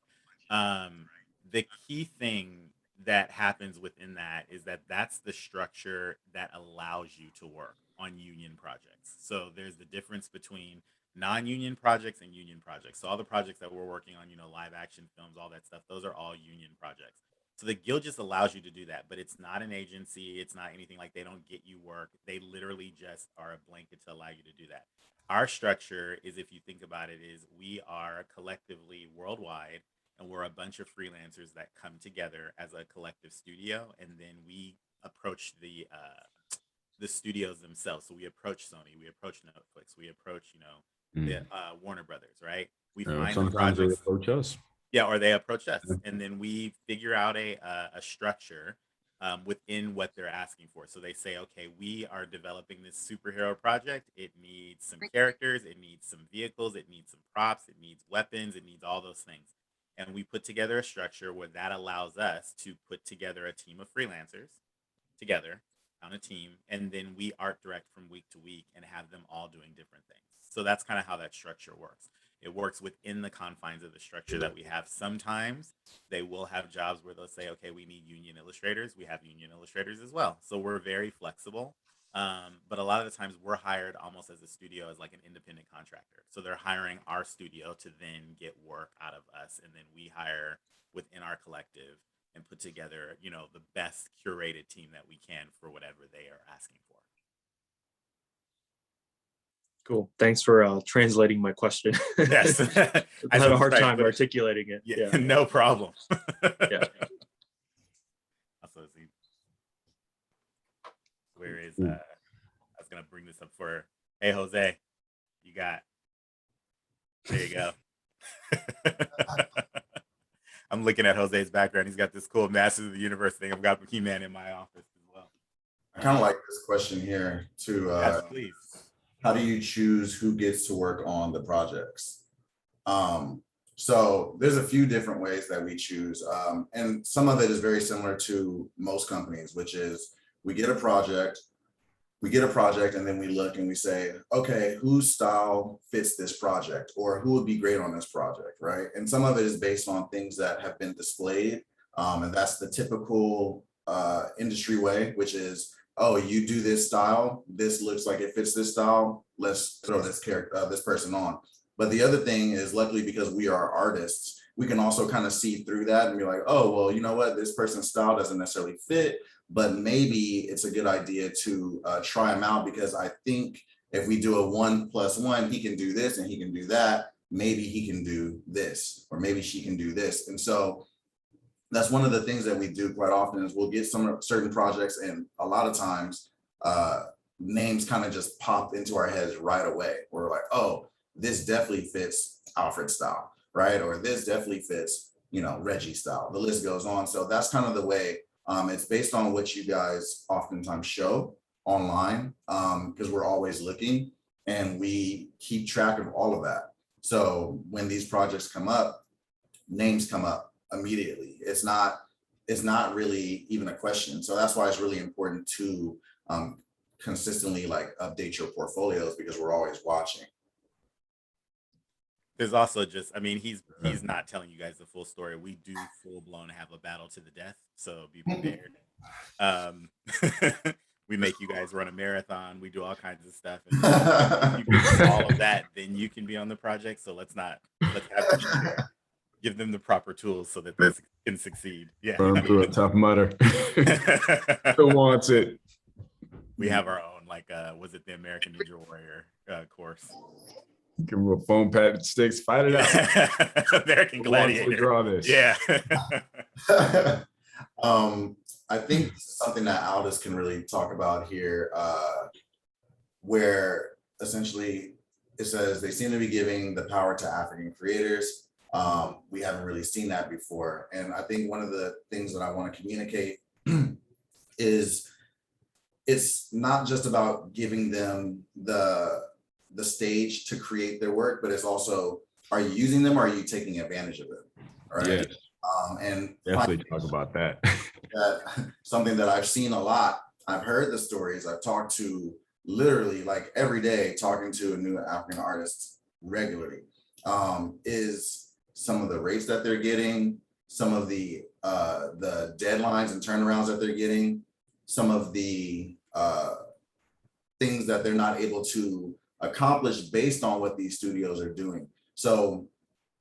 The key thing that happens within that is that that's the structure that allows you to work on union projects. So there's the difference between non-union projects and union projects. So all the projects that we're working on, you know, live action films, all that stuff, those are all union projects. So the guild just allows you to do that, but it's not an agency. It's not anything like they don't get you work. They literally just are a blanket to allow you to do that. Our structure is, if you think about it, is we are collectively worldwide and we're a bunch of freelancers that come together as a collective studio, and then we approach the studios themselves. So we approach Sony, we approach Netflix, we approach, you know, the Warner Brothers, right? We find the Sometimes they projects. approach us. Yeah, or they approach us, and then we figure out a structure within what they're asking for. So they say, okay, we are developing this superhero project. It needs some characters, it needs some vehicles, it needs some props, it needs weapons, it needs all those things. And we put together a structure where that allows us to put together a team of freelancers together on a team, and then we art direct from week to week and have them all doing different things. So that's kind of how that structure works. It works within the confines of the structure that we have. Sometimes they will have jobs where they'll say, okay, we need union illustrators. We have union illustrators as well. So we're very flexible. But a lot of the times we're hired almost as a studio, as like an independent contractor. So they're hiring our studio to then get work out of us. And then we hire within our collective and put together, you know, the best curated team that we can for whatever they are asking for. Cool. Thanks for translating my question. Yes. I had a hard time articulating it. Yeah. No problem. Yeah. Also, see, where is I was gonna bring this up for, hey Jose, there you go. I'm looking at Jose's background. He's got this cool Masters of the Universe thing. I've got He-Man in my office as well. I kind of like this question here too. Yes, please. How do you choose who gets to work on the projects? So there's a few different ways that we choose. And some of it is very similar to most companies, which is we get a project, and then we look and we say, okay, whose style fits this project, or who would be great on this project, right? And some of it is based on things that have been displayed. And that's the typical industry way, which is, oh, you do this style, this looks like it fits this style, let's throw this character, this person on. But the other thing is, luckily, because we are artists, we can also kind of see through that and be like, oh, well, you know what, this person's style doesn't necessarily fit, but maybe it's a good idea to try him out, because I think if we do a 1+1, he can do this and he can do that. Maybe he can do this, or maybe she can do this. And so that's one of the things that we do quite often is we'll get some certain projects, and a lot of times names kind of just pop into our heads right away. We're like, oh, this definitely fits Alfred's style, right? Or this definitely fits, Reggie's style. The list goes on. So that's kind of the way. It's based on what you guys oftentimes show online, because we're always looking and we keep track of all of that. So when these projects come up, names come up immediately. It's not really even a question. So that's why it's really important to consistently update your portfolios, because we're always watching. There's also just, he's not telling you guys the full story. We do full blown have a battle to the death, so be prepared. We make you guys run a marathon. We do all kinds of stuff. And if you can do all of that, then you can be on the project. So let's have them give them the proper tools so that they can succeed. Yeah. Run through a tough mutter. Who wants it? We have our own, was it the American Ninja Warrior course? Give them a foam pad sticks, fight it out. American Gladiator. Draw this. Yeah. I think something that Aldis can really talk about here, where essentially it says they seem to be giving the power to African creators. We haven't really seen that before. And I think one of the things that I want to communicate is it's not just about giving them the stage to create their work, but it's also, are you using them or are you taking advantage of them? Right. Yeah. And definitely talk about that. Something that I've seen a lot. I've heard the stories. I've talked to literally every day, talking to a new African artist regularly, is some of the rates that they're getting, some of the deadlines and turnarounds that they're getting, some of the things that they're not able to accomplish based on what these studios are doing. So,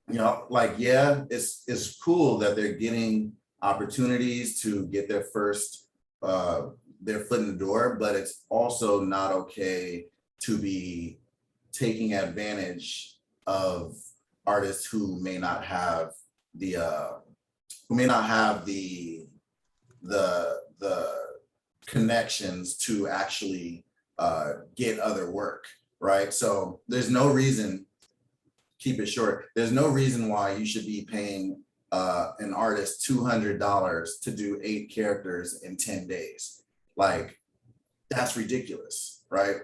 yeah, it's cool that they're getting opportunities to get their first their foot in the door, but it's also not okay to be taking advantage of artists who may not have the connections to actually get other work, right? So there's no reason, keep it short, there's no reason why you should be paying an artist $200 to do 8 characters in 10 days. That's ridiculous, right?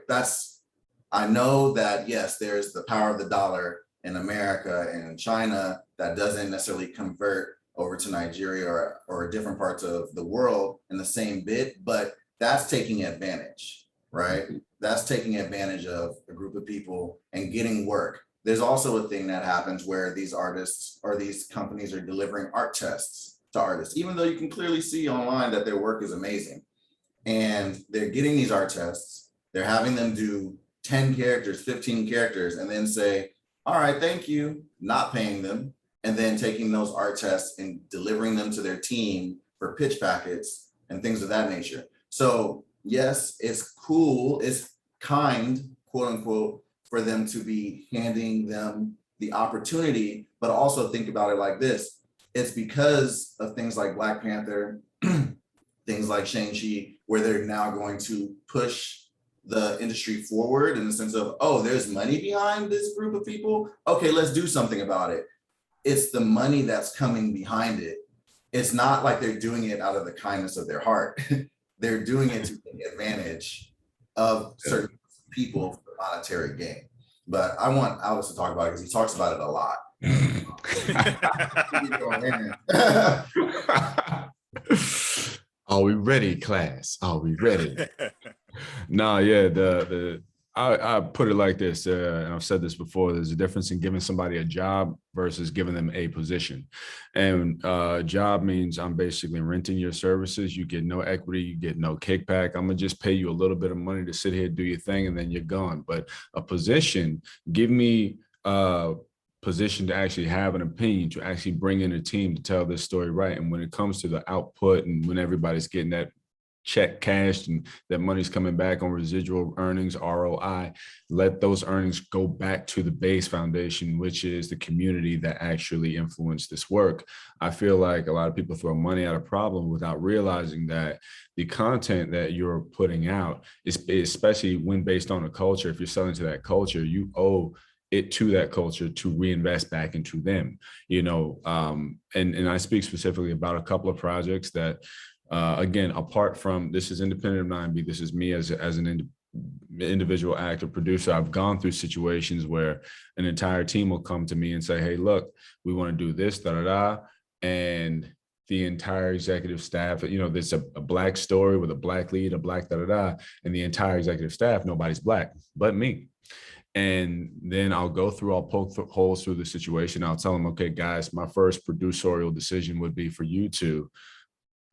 I know that, yes, there's the power of the dollar in America and China that doesn't necessarily convert over to Nigeria or different parts of the world in the same bit, but that's taking advantage, right? That's taking advantage of a group of people and getting work. There's also a thing that happens where these artists or these companies are delivering art tests to artists, even though you can clearly see online that their work is amazing. And they're getting these art tests, they're having them do 10 characters, 15 characters, and then say, all right, thank you, not paying them, and then taking those art tests and delivering them to their team for pitch packets and things of that nature. So yes, it's cool, it's kind, quote unquote, for them to be handing them the opportunity, but also think about it like this. It's because of things like Black Panther, things like Shang-Chi, where they're now going to push the industry forward in the sense of, oh, there's money behind this group of people. Okay, let's do something about it. it's the money that's coming behind it. It's not like they're doing it out of the kindness of their heart. They're doing it to take advantage of certain people for monetary gain. But I want Aldis to talk about it because he talks about it a lot. Are we ready, class? Are we ready? No, yeah, I put it like this, and I've said this before, there's a difference in giving somebody a job versus giving them a position. And job means I'm basically renting your services. You get no equity, you get no kickback. I'm gonna just pay you a little bit of money to sit here, do your thing, and then you're gone. But a position, give me a position to actually have an opinion, to actually bring in a team to tell this story right. And when it comes to the output and when everybody's getting that check cashed and that money's coming back on residual earnings, ROI, let those earnings go back to the base foundation, which is the community that actually influenced this work. I feel like a lot of people throw money at a problem without realizing that the content that you're putting out is, especially when based on a culture, if you're selling to that culture, you owe it to that culture to reinvest back into them, you know. And I speak specifically about a couple of projects that again, apart from, this is independent of 9B, this is me as an individual actor, producer. I've gone through situations where an entire team will come to me and say, hey, look, we want to do this, and the entire executive staff, you know, there's a Black story with a Black lead, a Black and the entire executive staff, nobody's Black but me. And then I'll poke holes through the situation. I'll tell them, okay, guys, my first producerial decision would be for you to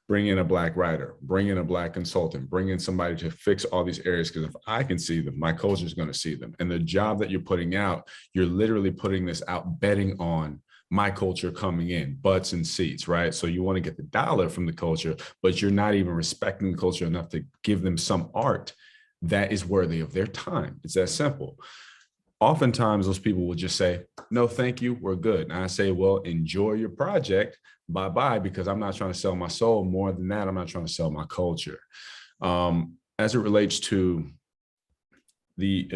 bring in a Black writer, bring in a Black consultant, bring in somebody to fix all these areas. Because if I can see them, my culture is going to see them. And the job that you're putting out, you're literally putting this out, betting on my culture coming in, butts and seats, right? So you want to get the dollar from the culture, but you're not even respecting the culture enough to give them some art that is worthy of their time. It's that simple. Oftentimes those people will just say, no, thank you, we're good. And I say, well, enjoy your project, bye-bye, because I'm not trying to sell my soul. More than that, I'm not trying to sell my culture. As it relates to the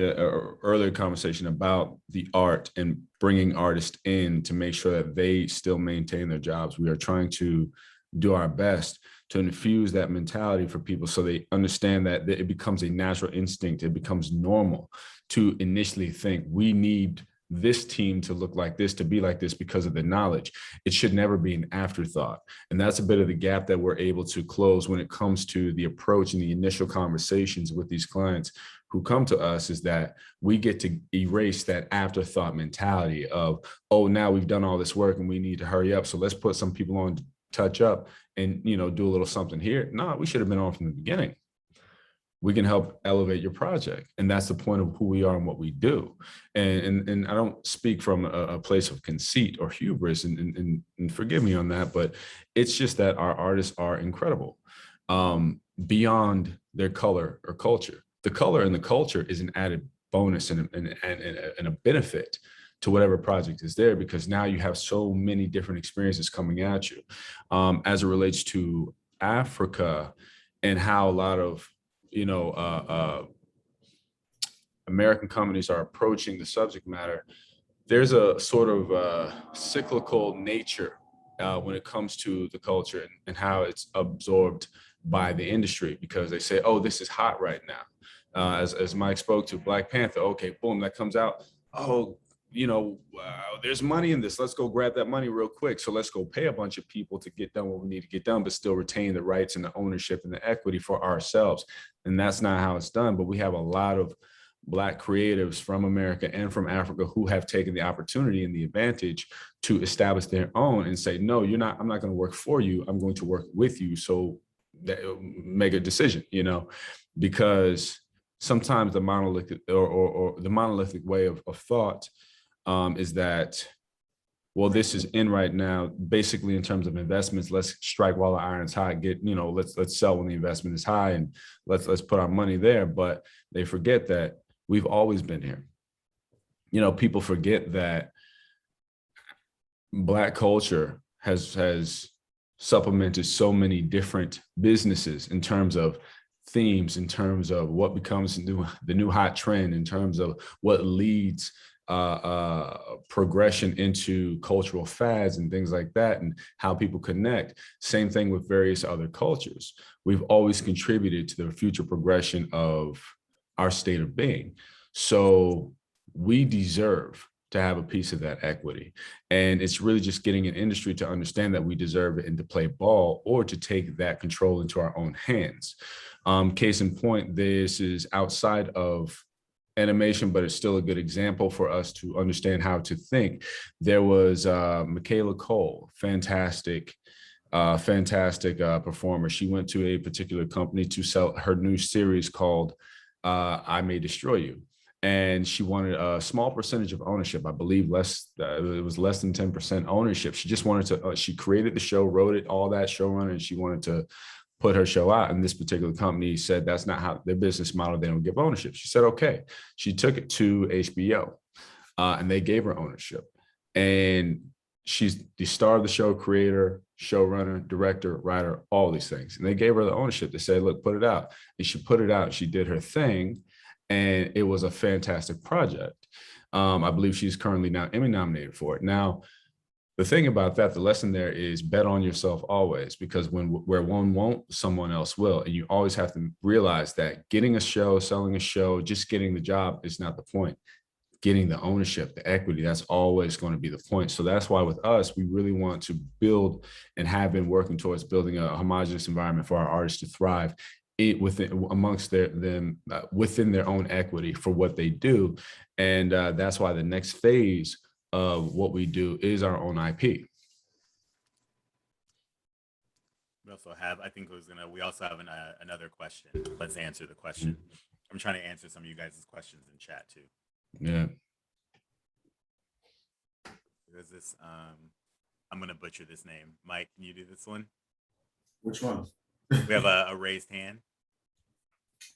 earlier conversation about the art and bringing artists in to make sure that they still maintain their jobs, we are trying to do our best to infuse that mentality for people so they understand that it becomes a natural instinct. It becomes normal to initially think we need this team to look like this, to be like this because of the knowledge. It should never be an afterthought. And that's a bit of the gap that we're able to close when it comes to the approach and the initial conversations with these clients who come to us, is that we get to erase that afterthought mentality of, oh, now we've done all this work and we need to hurry up. So let's put some people on to touch up and, you know, do a little something here. No, we should have been on from the beginning. We can help elevate your project. And that's the point of who we are and what we do. And I don't speak from a place of conceit or hubris, and forgive me on that, but it's just that our artists are incredible beyond their color or culture. The color and the culture is an added bonus and a benefit to whatever project is there, because now you have so many different experiences coming at you. As it relates to Africa and how a lot of, you know, American companies are approaching the subject matter, there's a sort of cyclical nature when it comes to the culture and how it's absorbed by the industry, because they say, oh, this is hot right now. As Mike spoke to Black Panther, okay, boom, that comes out. Oh, you know, there's money in this. Let's go grab that money real quick. So let's go pay a bunch of people to get done what we need to get done, but still retain the rights and the ownership and the equity for ourselves. And that's not how it's done. But we have a lot of Black creatives from America and from Africa who have taken the opportunity and the advantage to establish their own and say, no, you're not, I'm not going to work for you. I'm going to work with you. So that, make a decision, you know, because sometimes the monolithic or the monolithic way of thought is that, well, this is in right now, basically in terms of investments, let's strike while the iron's hot, get, you know, let's sell when the investment is high, and let's put our money there. But they forget that we've always been here. You know, people forget that Black culture has supplemented so many different businesses in terms of themes, in terms of what becomes the new hot trend, in terms of what leads progression into cultural fads and things like that, and how people connect. Same thing with various other cultures. We've always contributed to the future progression of our state of being. So we deserve to have a piece of that equity. And it's really just getting an industry to understand that we deserve it and to play ball, or to take that control into our own hands. Case in point, this is outside of animation, but it's still a good example for us to understand how to think. There was Michaela Cole, fantastic performer. She went to a particular company to sell her new series called I May Destroy You. And she wanted a small percentage of ownership. I believe it was less than 10% ownership. She just wanted to, she created the show, wrote it, all that, showrunner, and she wanted to put her show out. And this particular company said that's not how their business model, they don't give ownership. She said, okay. She took it to HBO and they gave her ownership. And she's the star of the show, creator, showrunner, director, writer, all these things. And they gave her the ownership. They said, look, put it out. And she put it out. She did her thing. And it was a fantastic project. I believe she's currently now Emmy nominated for it. Now, the thing about that, the lesson there is bet on yourself always, because where one won't, someone else will. And you always have to realize that getting a show, selling a show, just getting the job is not the point. Getting the ownership, the equity, that's always going to be the point. So that's why with us, we really want to build and have been working towards building a homogenous environment for our artists to thrive amongst them within their own equity for what they do. And that's why the next phase of what we do is our own IP. We also have, I think we also have another question. Let's answer the question. I'm trying to answer some of you guys' questions in chat too. Yeah. There's this, I'm going to butcher this name. Mike, can you do this one? Which one? We have a raised hand.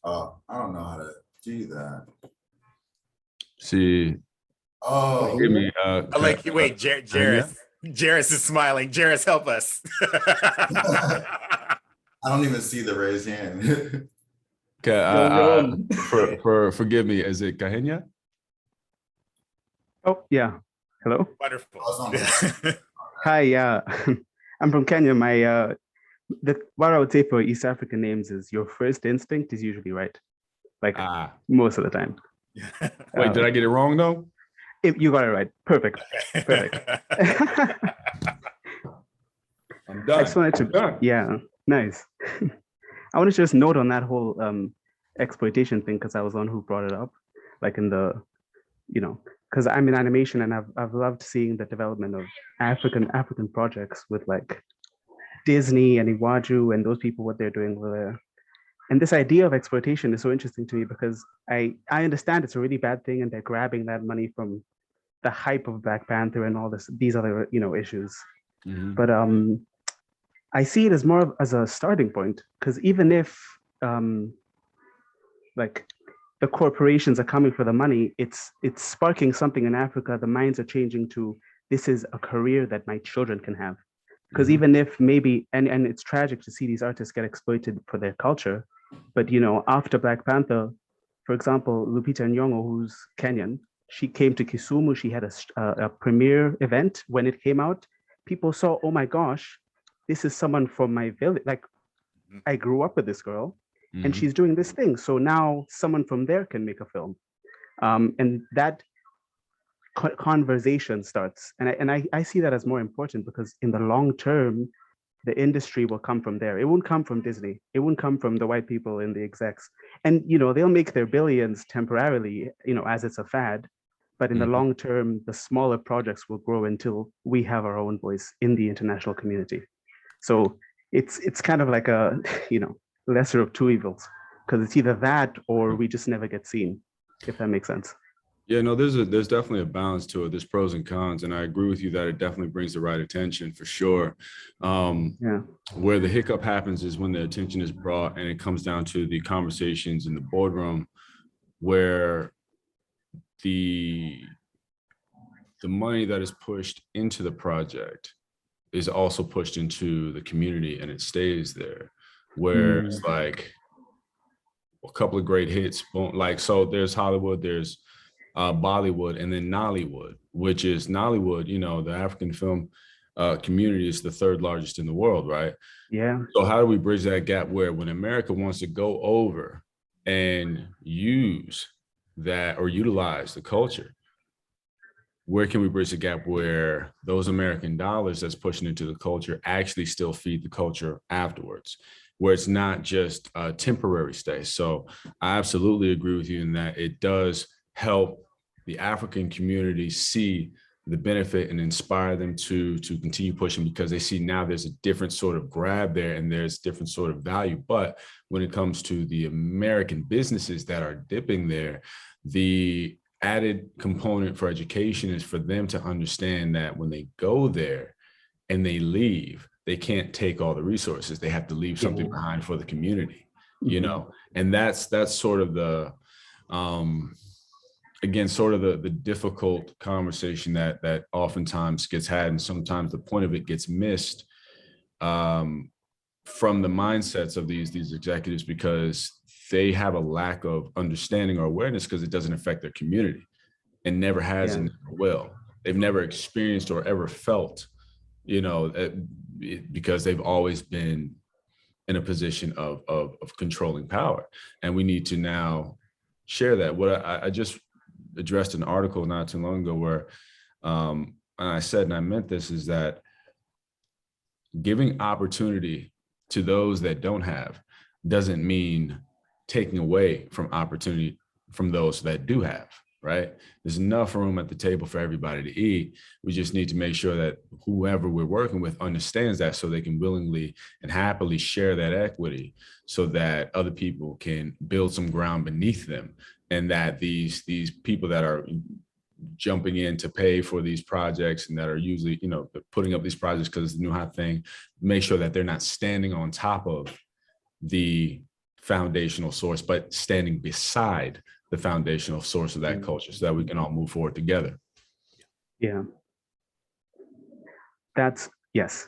I don't know how to do that. See. Oh, Give me, Wait, Jairus. Jairus is smiling. Jairus, help us. I don't even see the raised hand. Okay, forgive me. Is it Kahenya? Oh, yeah. Hello. Wonderful. Hi, yeah. I'm from Kenya. What I would say for East African names is your first instinct is usually right. Like most of the time. Wait, did I get it wrong though? If you got it right. Perfect. Perfect. I'm done. I just wanted to, yeah, nice. I want to just note on that whole exploitation thing, because I was the one who brought it up, like in the, because I'm in animation and I've loved seeing the development of African projects with like Disney and Iwaju and those people, what they're doing over there. And this idea of exploitation is so interesting to me because I understand it's a really bad thing and they're grabbing that money from the hype of Black Panther and all these other issues. Mm-hmm. But I see it as more as a starting point, because even if like the corporations are coming for the money, it's sparking something in Africa. The minds are changing to, this is a career that my children can have. Because even if maybe, and it's tragic to see these artists get exploited for their culture, but after Black Panther, for example, Lupita Nyong'o, who's Kenyan, she came to Kisumu. She had a premiere event. When it came out, people saw, oh my gosh, this is someone from my village. Like, I grew up with this girl, and she's doing this thing. So now someone from there can make a film, and that conversation starts. And I see that as more important, because in the long term, the industry will come from there. It won't come from Disney. It won't come from the white people and the execs. And they'll make their billions temporarily, as it's a fad. But in the long term, the smaller projects will grow until we have our own voice in the international community. So it's kind of like a lesser of two evils, because it's either that or we just never get seen, if that makes sense. Yeah, no, there's definitely a balance to it. There's pros and cons, and I agree with you that it definitely brings the right attention for sure. Where the hiccup happens is when the attention is brought and it comes down to the conversations in the boardroom, where the money that is pushed into the project is also pushed into the community and it stays there. Where it's like a couple of great hits, so there's Hollywood, there's Bollywood, and then Nollywood, which is Nollywood, you know, the African film community is the third largest in the world, right? Yeah. So how do we bridge that gap where when America wants to go over and use that or utilize the culture, where can we bridge the gap where those American dollars that's pushing into the culture actually still feed the culture afterwards, where it's not just a temporary stay? So I absolutely agree with you in that it does help the African community see the benefit and inspire them to continue pushing, because they see now there's a different sort of grab there and there's different sort of value. But when it comes to the American businesses that are dipping there, the added component for education is for them to understand that when they go there and they leave, they can't take all the resources. They have to leave something behind for the community, you know? And that's sort of the, again, sort of the difficult conversation that oftentimes gets had, and sometimes the point of it gets missed from the mindsets of these executives, because they have a lack of understanding or awareness because it doesn't affect their community and never has and never will. They've never experienced or ever felt, you know, because they've always been in a position of controlling power. And we need to now share that. What I just addressed an article not too long ago where, and I said, and I meant this, is that giving opportunity to those that don't have doesn't mean taking away from opportunity from those that do have, right? There's enough room at the table for everybody to eat. We just need to make sure that whoever we're working with understands that, so they can willingly and happily share that equity, so that other people can build some ground beneath them. And that these people that are jumping in to pay for these projects and that are usually, you know, putting up these projects because it's the new hot thing, make sure that they're not standing on top of the foundational source, but standing beside the foundational source of that culture, so that we can all move forward together. Yeah. That's, yes.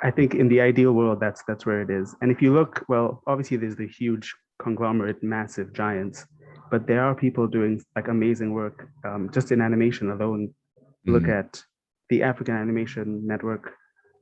I think in the ideal world, that's where it is. And if you look, well, obviously there's the huge conglomerate, massive giants, but there are people doing like amazing work just in animation alone. Look at the African Animation Network.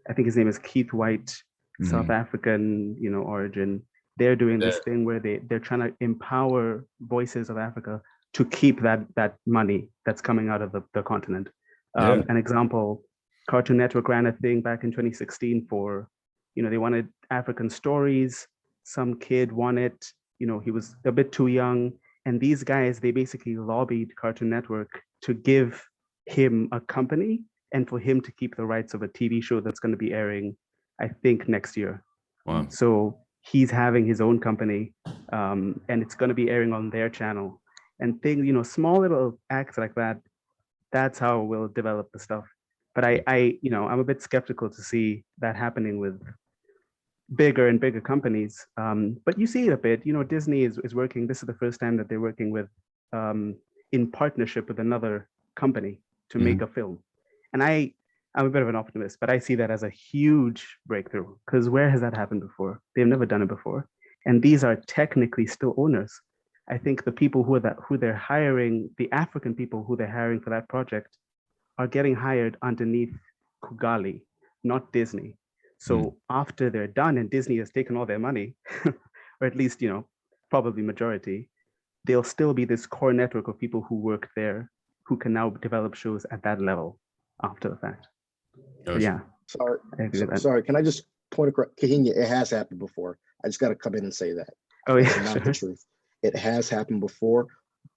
I think his name is Keith White, South African, you know, origin. They're doing this thing where they're trying to empower voices of Africa to keep that money that's coming out of the continent. An example, Cartoon Network ran a thing back in 2016 for, you know, they wanted African stories. Some kid won it, you know, he was a bit too young. And these guys, they basically lobbied Cartoon Network to give him a company and for him to keep the rights of a TV show that's going to be airing, I think, next year. Wow. So he's having his own company and it's going to be airing on their channel. And things, you know, small little acts like that, that's how we'll develop the stuff. But I, you know, I'm a bit skeptical to see that happening with bigger and bigger companies. But you see it a bit, you know, Disney is working, this is the first time that they're working with, in partnership with another company to make a film. And I'm a bit of an optimist, but I see that as a huge breakthrough, because where has that happened before? They've never done it before. And these are technically still owners. I think the people who they're hiring, the African people who they're hiring for that project, are getting hired underneath Kugali, not Disney. So after they're done and Disney has taken all their money, or at least, you know, probably majority, there'll still be this core network of people who work there who can now develop shows at that level after the fact. But yeah. Sorry, can I just point across, Kenya, it has happened before. I just got to come in and say that. Oh yeah, it's not the truth. It has happened before,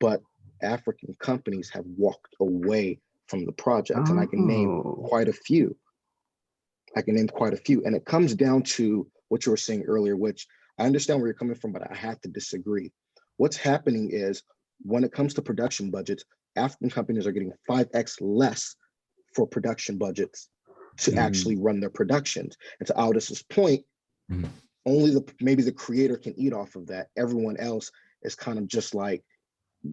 but African companies have walked away from the project, and I can name quite a few. And it comes down to what you were saying earlier, which I understand where you're coming from, but I have to disagree. What's happening is when it comes to production budgets, African companies are getting 5x less for production budgets to actually run their productions. And to Aldis's point, only maybe the creator can eat off of that. Everyone else is kind of just like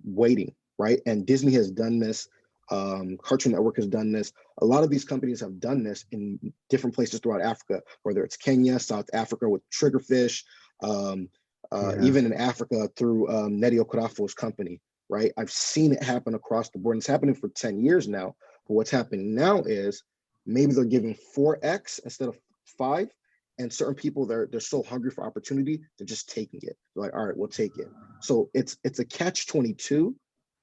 waiting, right? And Disney has done this. Cartoon Network has done this. A lot of these companies have done this in different places throughout Africa, whether it's Kenya, South Africa with Triggerfish, even in Africa through Nnedi Okorafor's company. right? I've seen it happen across the board. And it's happening for 10 years now. But what's happening now is maybe they're giving 4x instead of 5. And certain people, they're so hungry for opportunity, they're just taking it. They're like, all right, we'll take it. So it's a catch-22.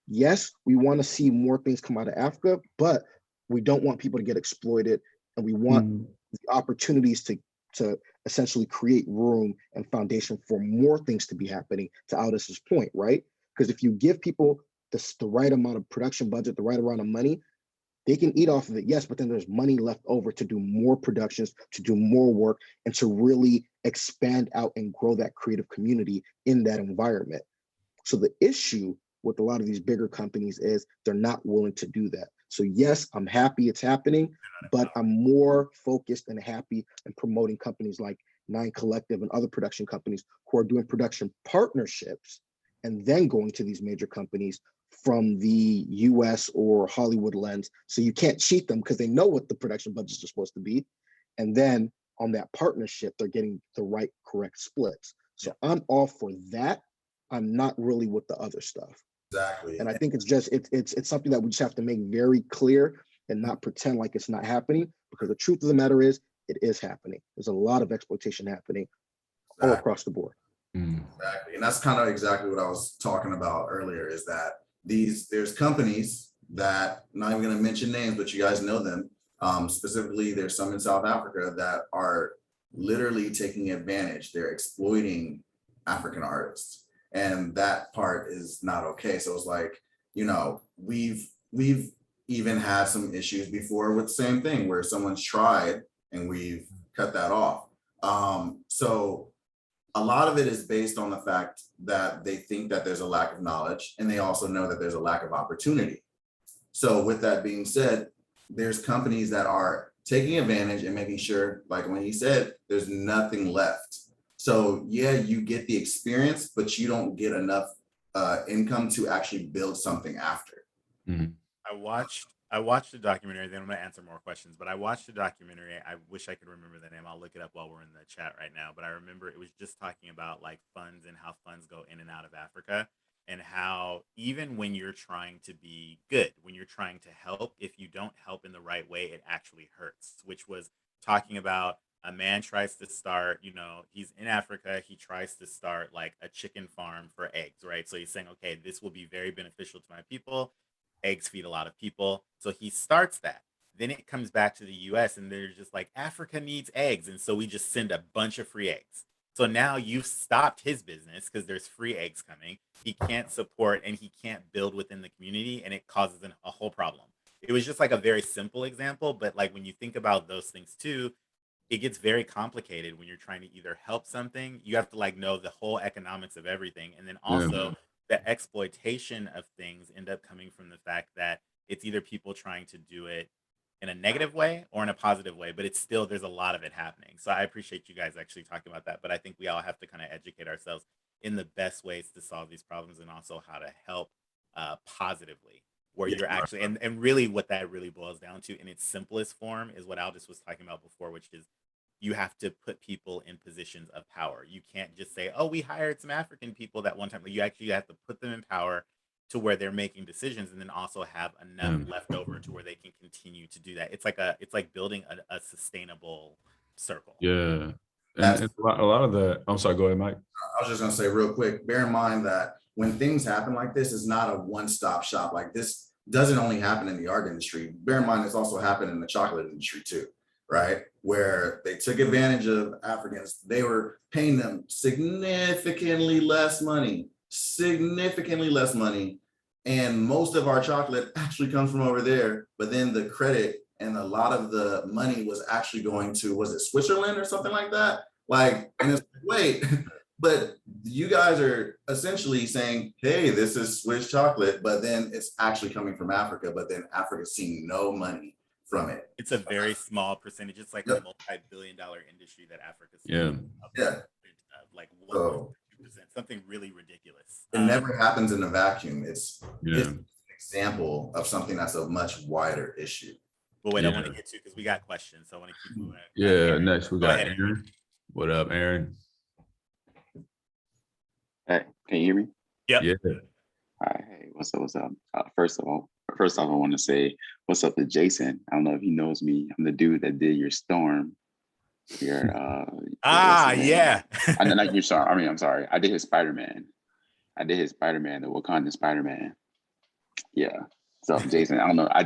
Yes, we want to see more things come out of Africa, but we don't want people to get exploited, and we want the opportunities to essentially create room and foundation for more things to be happening, to Aldis's point, right? Because if you give people the right amount of production budget, the right amount of money, they can eat off of it, yes, but then there's money left over to do more productions, to do more work, and to really expand out and grow that creative community in that environment. So the issue with a lot of these bigger companies is they're not willing to do that. So yes, I'm happy it's happening, but I'm more focused and happy in promoting companies like Nine Collective and other production companies who are doing production partnerships and then going to these major companies from the US or Hollywood lens. So you can't cheat them because they know what the production budgets are supposed to be. And then on that partnership, they're getting the right, correct splits. So I'm all for that. I'm not really with the other stuff. Exactly. And I think it's just, it's something that we just have to make very clear and not pretend like it's not happening, because the truth of the matter is, it is happening. There's a lot of exploitation happening all across the board. Exactly. And that's kind of exactly what I was talking about earlier, is that there's companies that, I'm not even going to mention names, but you guys know them. Specifically, there's some in South Africa that are literally taking advantage. They're exploiting African artists. And that part is not okay. So it's like, you know, we've even had some issues before with the same thing where someone's tried and we've cut that off. So a lot of it is based on the fact that they think that there's a lack of knowledge, and they also know that there's a lack of opportunity. So with that being said, there's companies that are taking advantage and making sure, like when he said, there's nothing left. So yeah, you get the experience, but you don't get enough income to actually build something after. I watched the documentary. Then I'm going to answer more questions, but I watched the documentary. I wish I could remember the name. I'll look it up while we're in the chat right now. But I remember it was just talking about like funds and how funds go in and out of Africa, and how even when you're trying to be good, when you're trying to help, if you don't help in the right way, it actually hurts, which was talking about a man tries to start, you know, he's in Africa, he tries to start like a chicken farm for eggs, right? So he's saying, okay, this will be very beneficial to my people. Eggs feed a lot of people. So he starts that. Then it comes back to the US and they're just like, Africa needs eggs. And so we just send a bunch of free eggs. So now you've stopped his business because there's free eggs coming. He can't support and he can't build within the community, and it causes a whole problem. It was just like a very simple example, but like when you think about those things too, it gets very complicated when you're trying to either help something. You have to like know the whole economics of everything. And then also the exploitation of things end up coming from the fact that it's either people trying to do it in a negative way or in a positive way, but it's still, there's a lot of it happening. So I appreciate you guys actually talking about that, but I think we all have to kind of educate ourselves in the best ways to solve these problems, and also how to help positively, where you're actually, and really what that really boils down to in its simplest form is what Aldis was talking about before, which is you have to put people in positions of power. You can't just say, oh, we hired some African people that one time. You actually have to put them in power to where they're making decisions, and then also have enough left over to where they can continue to do that. It's like building a sustainable circle. Yeah. And a lot of the, I'm sorry, go ahead, Mike. I was just gonna say real quick, bear in mind that when things happen like this, it's not a one-stop shop. Like this doesn't only happen in the art industry. Bear in mind, it's also happened in the chocolate industry too, right? Where they took advantage of Africans. They were paying them significantly less money. And most of our chocolate actually comes from over there, but then the credit and a lot of the money was actually going to, was it Switzerland or something like that? Like, and it's wait, but you guys are essentially saying, hey, this is Swiss chocolate, but then it's actually coming from Africa, but then Africa's seeing no money from it. It's a very small percentage. It's like a multi-billion-dollar industry that Africa's like 1.2%, something really ridiculous. It never happens in a vacuum. It's an example of something that's a much wider issue. But wait, I want to get to, because we got questions, so I want to keep moving. Next we got Aaron. What up, Aaron? Hey, can you hear me? Yep. Yeah. Hi, hey, what's up? What's up? First off, I want to say what's up to Jason. I don't know if he knows me. I'm the dude that did your Storm. Your what's his name? Yeah. I know not your Storm. I mean, I'm sorry. I did his Spider-Man. I did his Spider-Man, the Wakandan Spider-Man. Yeah. So Jason, I don't know. I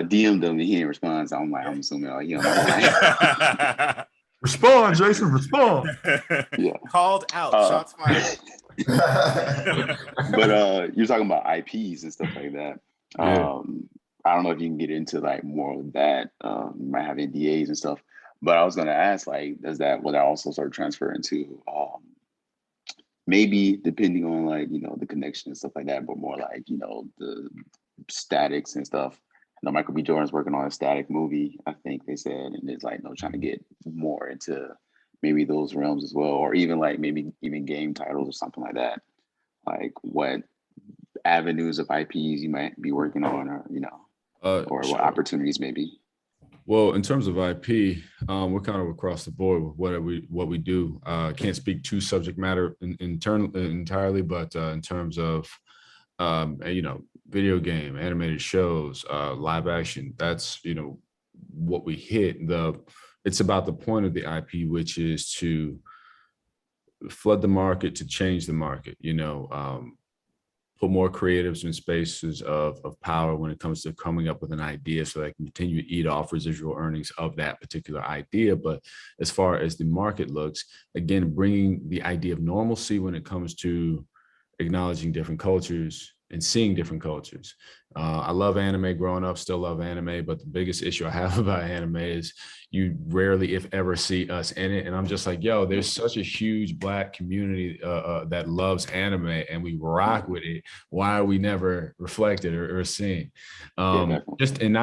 DM'd him and he didn't respond. So I'm assuming he on the line. Respond, Jason. Respond. Yeah. Called out. Shots fired. But you're talking about IPs and stuff like that. Yeah. I don't know if you can get into like more of that. You might have NDAs and stuff. But I was gonna ask, like, will that also start transferring to maybe depending on like, the connection and stuff like that, but more like, the statics and stuff. I know Michael B. Jordan's working on a static movie, I think they said, and it's like, trying to get more into maybe those realms as well, or even like maybe even game titles or something like that. Like what avenues of IPs you might be working on, or or Sure. what opportunities maybe. Well, in terms of IP, we're kind of across the board with what we do. Can't speak to subject matter entirely, but in terms of video game, animated shows, live action, that's what we hit. It's about the point of the IP, which is to flood the market, to change the market. Put more creatives in spaces of power when it comes to coming up with an idea so they can continue to eat off residual earnings of that particular idea. But as far as the market looks, again, bringing the idea of normalcy when it comes to acknowledging different cultures and seeing different cultures. I love anime growing up, still love anime, but the biggest issue I have about anime is you rarely, if ever, see us in it. And I'm just like, yo, there's such a huge Black community that loves anime and we rock with it. Why are we never reflected or seen? Not just in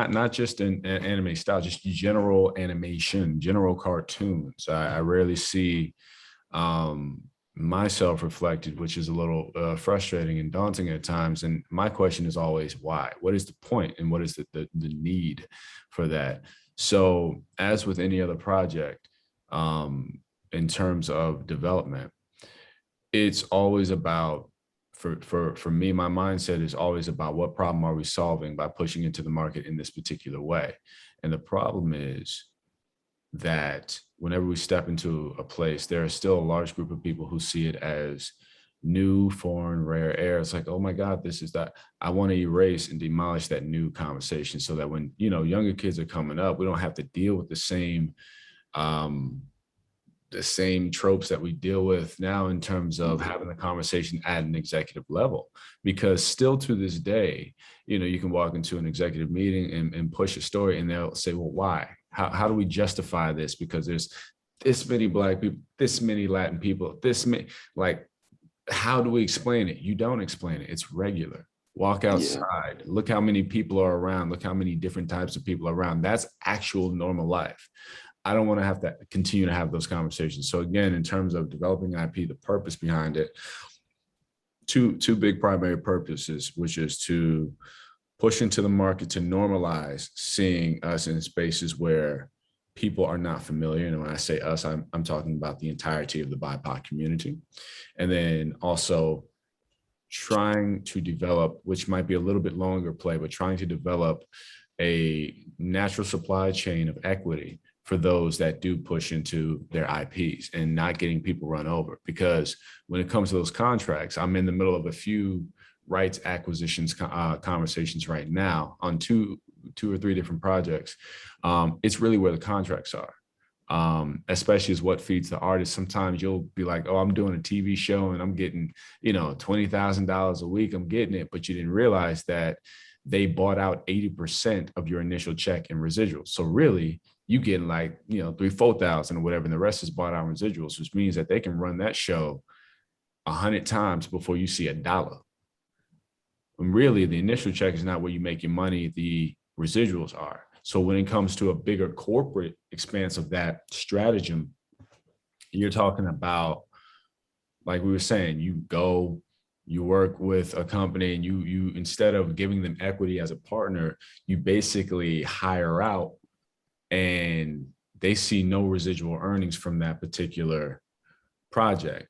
anime style, just general animation, general cartoons. I rarely see myself reflected, which is a little frustrating and daunting at times. And my question is always why? What is the point and what is the need for that? So as with any other project, in terms of development, it's always about, for me, my mindset is always about what problem are we solving by pushing into the market in this particular way. And the problem is that whenever we step into a place, there is still a large group of people who see it as new, foreign, rare air. It's like, oh my God, this is that. I want to erase and demolish that new conversation so that when, younger kids are coming up, we don't have to deal with the same tropes that we deal with now in terms of having the conversation at an executive level. Because still to this day, you can walk into an executive meeting and push a story and they'll say, well, why? How do we justify this? Because there's this many Black people, this many Latin people, this many, like, how do we explain it? You don't explain it. It's regular. Walk outside. Look how many people are around. Look how many different types of people are around. That's actual normal life. I don't want to have to continue to have those conversations. So again, in terms of developing IP, the purpose behind it, two big primary purposes, which is to push into the market to normalize seeing us in spaces where people are not familiar. And when I say us, I'm talking about the entirety of the BIPOC community. And then also trying to develop, which might be a little bit longer play, but trying to develop a natural supply chain of equity for those that do push into their IPs and not getting people run over. Because when it comes to those contracts, I'm in the middle of a few rights acquisitions conversations right now on two or three different projects. It's really where the contracts are, especially as what feeds the artist. Sometimes you'll be like, oh, I'm doing a TV show and I'm getting, $20,000 a week, I'm getting it, but you didn't realize that they bought out 80% of your initial check in residuals. So really, you getting like, 3,000-4,000 or whatever, and the rest is bought out in residuals, which means that they can run that show 100 times before you see $1. And really, the initial check is not where you make your money, the residuals are. So when it comes to a bigger corporate expanse of that stratagem, you're talking about, like we were saying, you work with a company and you instead of giving them equity as a partner, you basically hire out and they see no residual earnings from that particular project.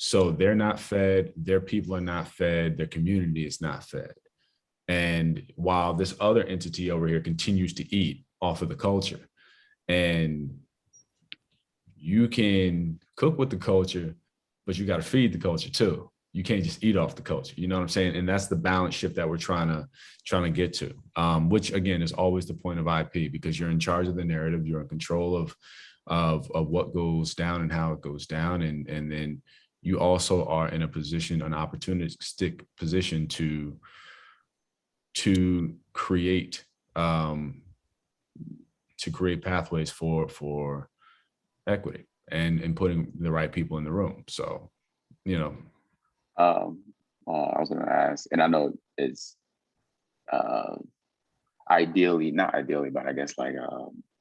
So they're not fed, their people are not fed, their community is not fed. And while this other entity over here continues to eat off of the culture, and you can cook with the culture, but you got to feed the culture too. You can't just eat off the culture. You know what I'm saying? And that's the balance shift that we're trying to get to, which again is always the point of IP, because you're in charge of the narrative, you're in control of what goes down and how it goes down, and then you also are in a position, an opportunistic position to create pathways for equity and putting the right people in the room. So, you know. I was gonna ask, and I know it's ideally, not ideally, but I guess like it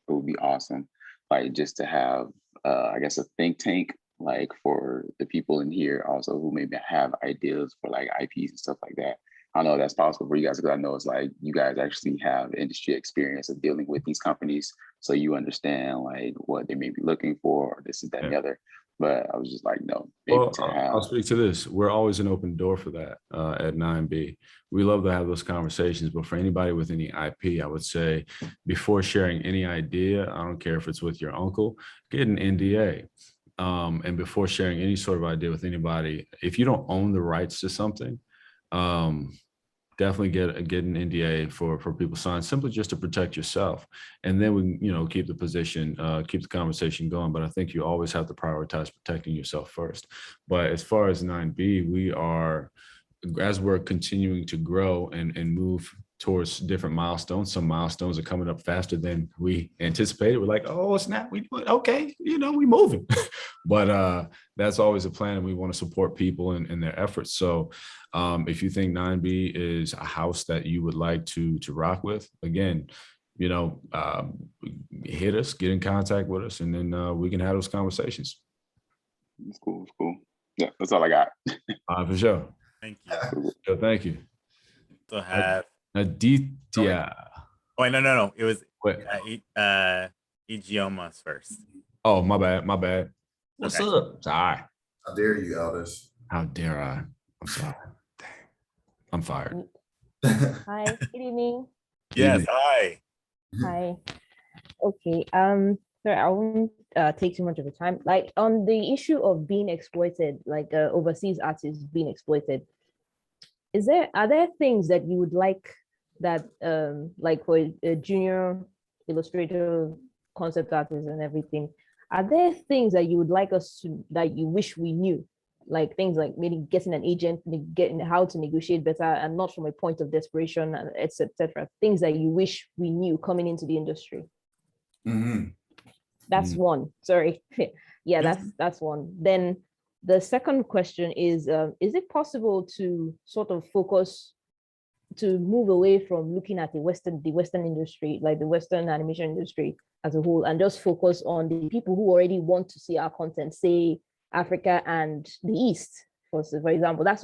would be awesome, like just to have I guess a think tank, like for the people in here also who maybe have ideas for like IPs and stuff like that. I know that's possible for you guys, because I know it's like you guys actually have industry experience of dealing with these companies, so you understand like what they may be looking for, or this is that and the other. But I was just like, no, maybe Well, to have. I'll speak to this. We're always an open door for that at 9B. We love to have those conversations, but for anybody with any IP, I would say before sharing any idea, I don't care if it's with your uncle, get an NDA. And before sharing any sort of idea with anybody, if you don't own the rights to something, definitely get an NDA for people signed, simply just to protect yourself. And then we, keep the conversation going. But I think you always have to prioritize protecting yourself first. But as far as 9B, we are, as we're continuing to grow and move towards different milestones, some milestones are coming up faster than we anticipated. We're like, oh, snap, we okay, we moving. But that's always a plan, and we want to support people in their efforts. So if you think 9B is a house that you would like to rock with, again, hit us, get in contact with us, and then we can have those conversations. It's cool. Yeah, that's all I got. For sure. Thank you. So thank you. To have Aditya. Oh, no. It was Igiomas first. Oh, my bad. What's up? Sorry. How dare you, Aldis? How dare I? I'm sorry. Dang. I'm fired. Hi, good evening. Yes, hi. Hi. Okay. Sorry, I won't take too much of the time. Like on the issue of being exploited, like overseas artists being exploited, are there things that you would like that like for a junior illustrator, concept artist and everything, are there things that you would like us to, that you wish we knew, like things like maybe getting an agent, getting how to negotiate better, and not from a point of desperation, etc., things that you wish we knew coming into the industry? That's one. Sorry. Yeah, that's one. Then the second question is it possible to sort of focus, to move away from looking at the Western industry, like the Western animation industry as a whole, and just focus on the people who already want to see our content, say Africa and the East, for example? That's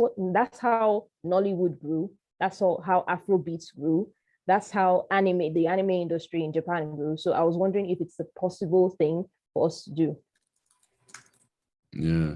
how Nollywood grew. That's how Afrobeats grew. That's how the anime industry in Japan grew. So I was wondering if it's a possible thing for us to do. Yeah,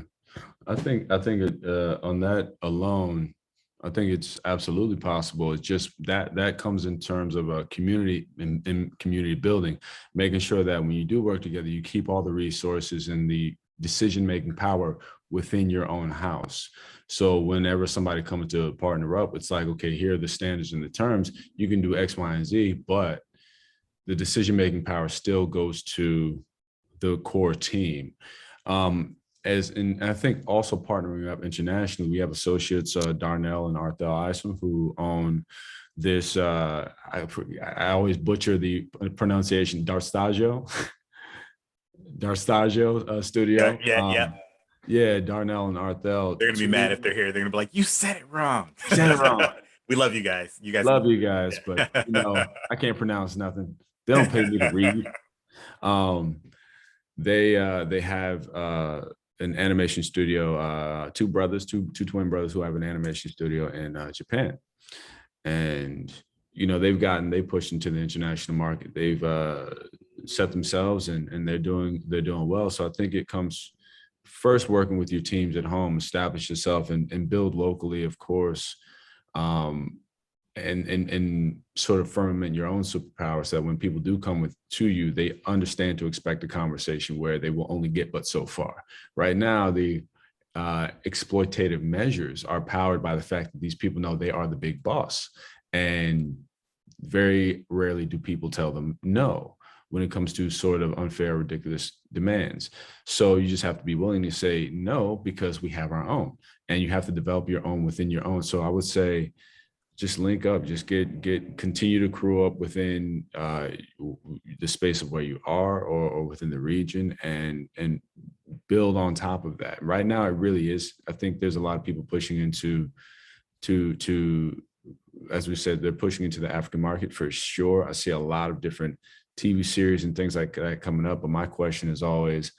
I think on that alone, I think it's absolutely possible. It's just that comes in terms of a community and community building, making sure that when you do work together, you keep all the resources and the decision-making power within your own house. So whenever somebody comes to partner up, it's like, okay, here are the standards and the terms. You can do X, Y, and Z, but the decision-making power still goes to the core team. And I think also partnering up internationally, we have associates, Darnell and Arthel Eisman, who own this, I always butcher the pronunciation, Darstagio studio. Yeah, Darnell and Arthel. They're gonna be mad if they're here. They're gonna be like, you said it wrong. We love you guys. You guys love you guys, but I can't pronounce nothing. They don't pay me to read. They have an animation studio, two twin brothers who have an animation studio in Japan, and they pushed into the international market. They've set themselves, and they're doing well. So I think it comes first working with your teams at home, establish yourself and build locally, of course, and sort of firmament your own superpower so that when people do come to you, they understand to expect a conversation where they will only get but so far. Right now, the exploitative measures are powered by the fact that these people know they are the big boss, and very rarely do people tell them no when it comes to sort of unfair, ridiculous demands. So you just have to be willing to say no, because we have our own, and you have to develop your own within your own. So I would say, just link up, just continue to crew up within the space of where you are, or within the region, and build on top of that. Right now, it really is. I think there's a lot of people pushing into, as we said, they're pushing into the African market for sure. I see a lot of different TV series and things like that coming up. But my question is always,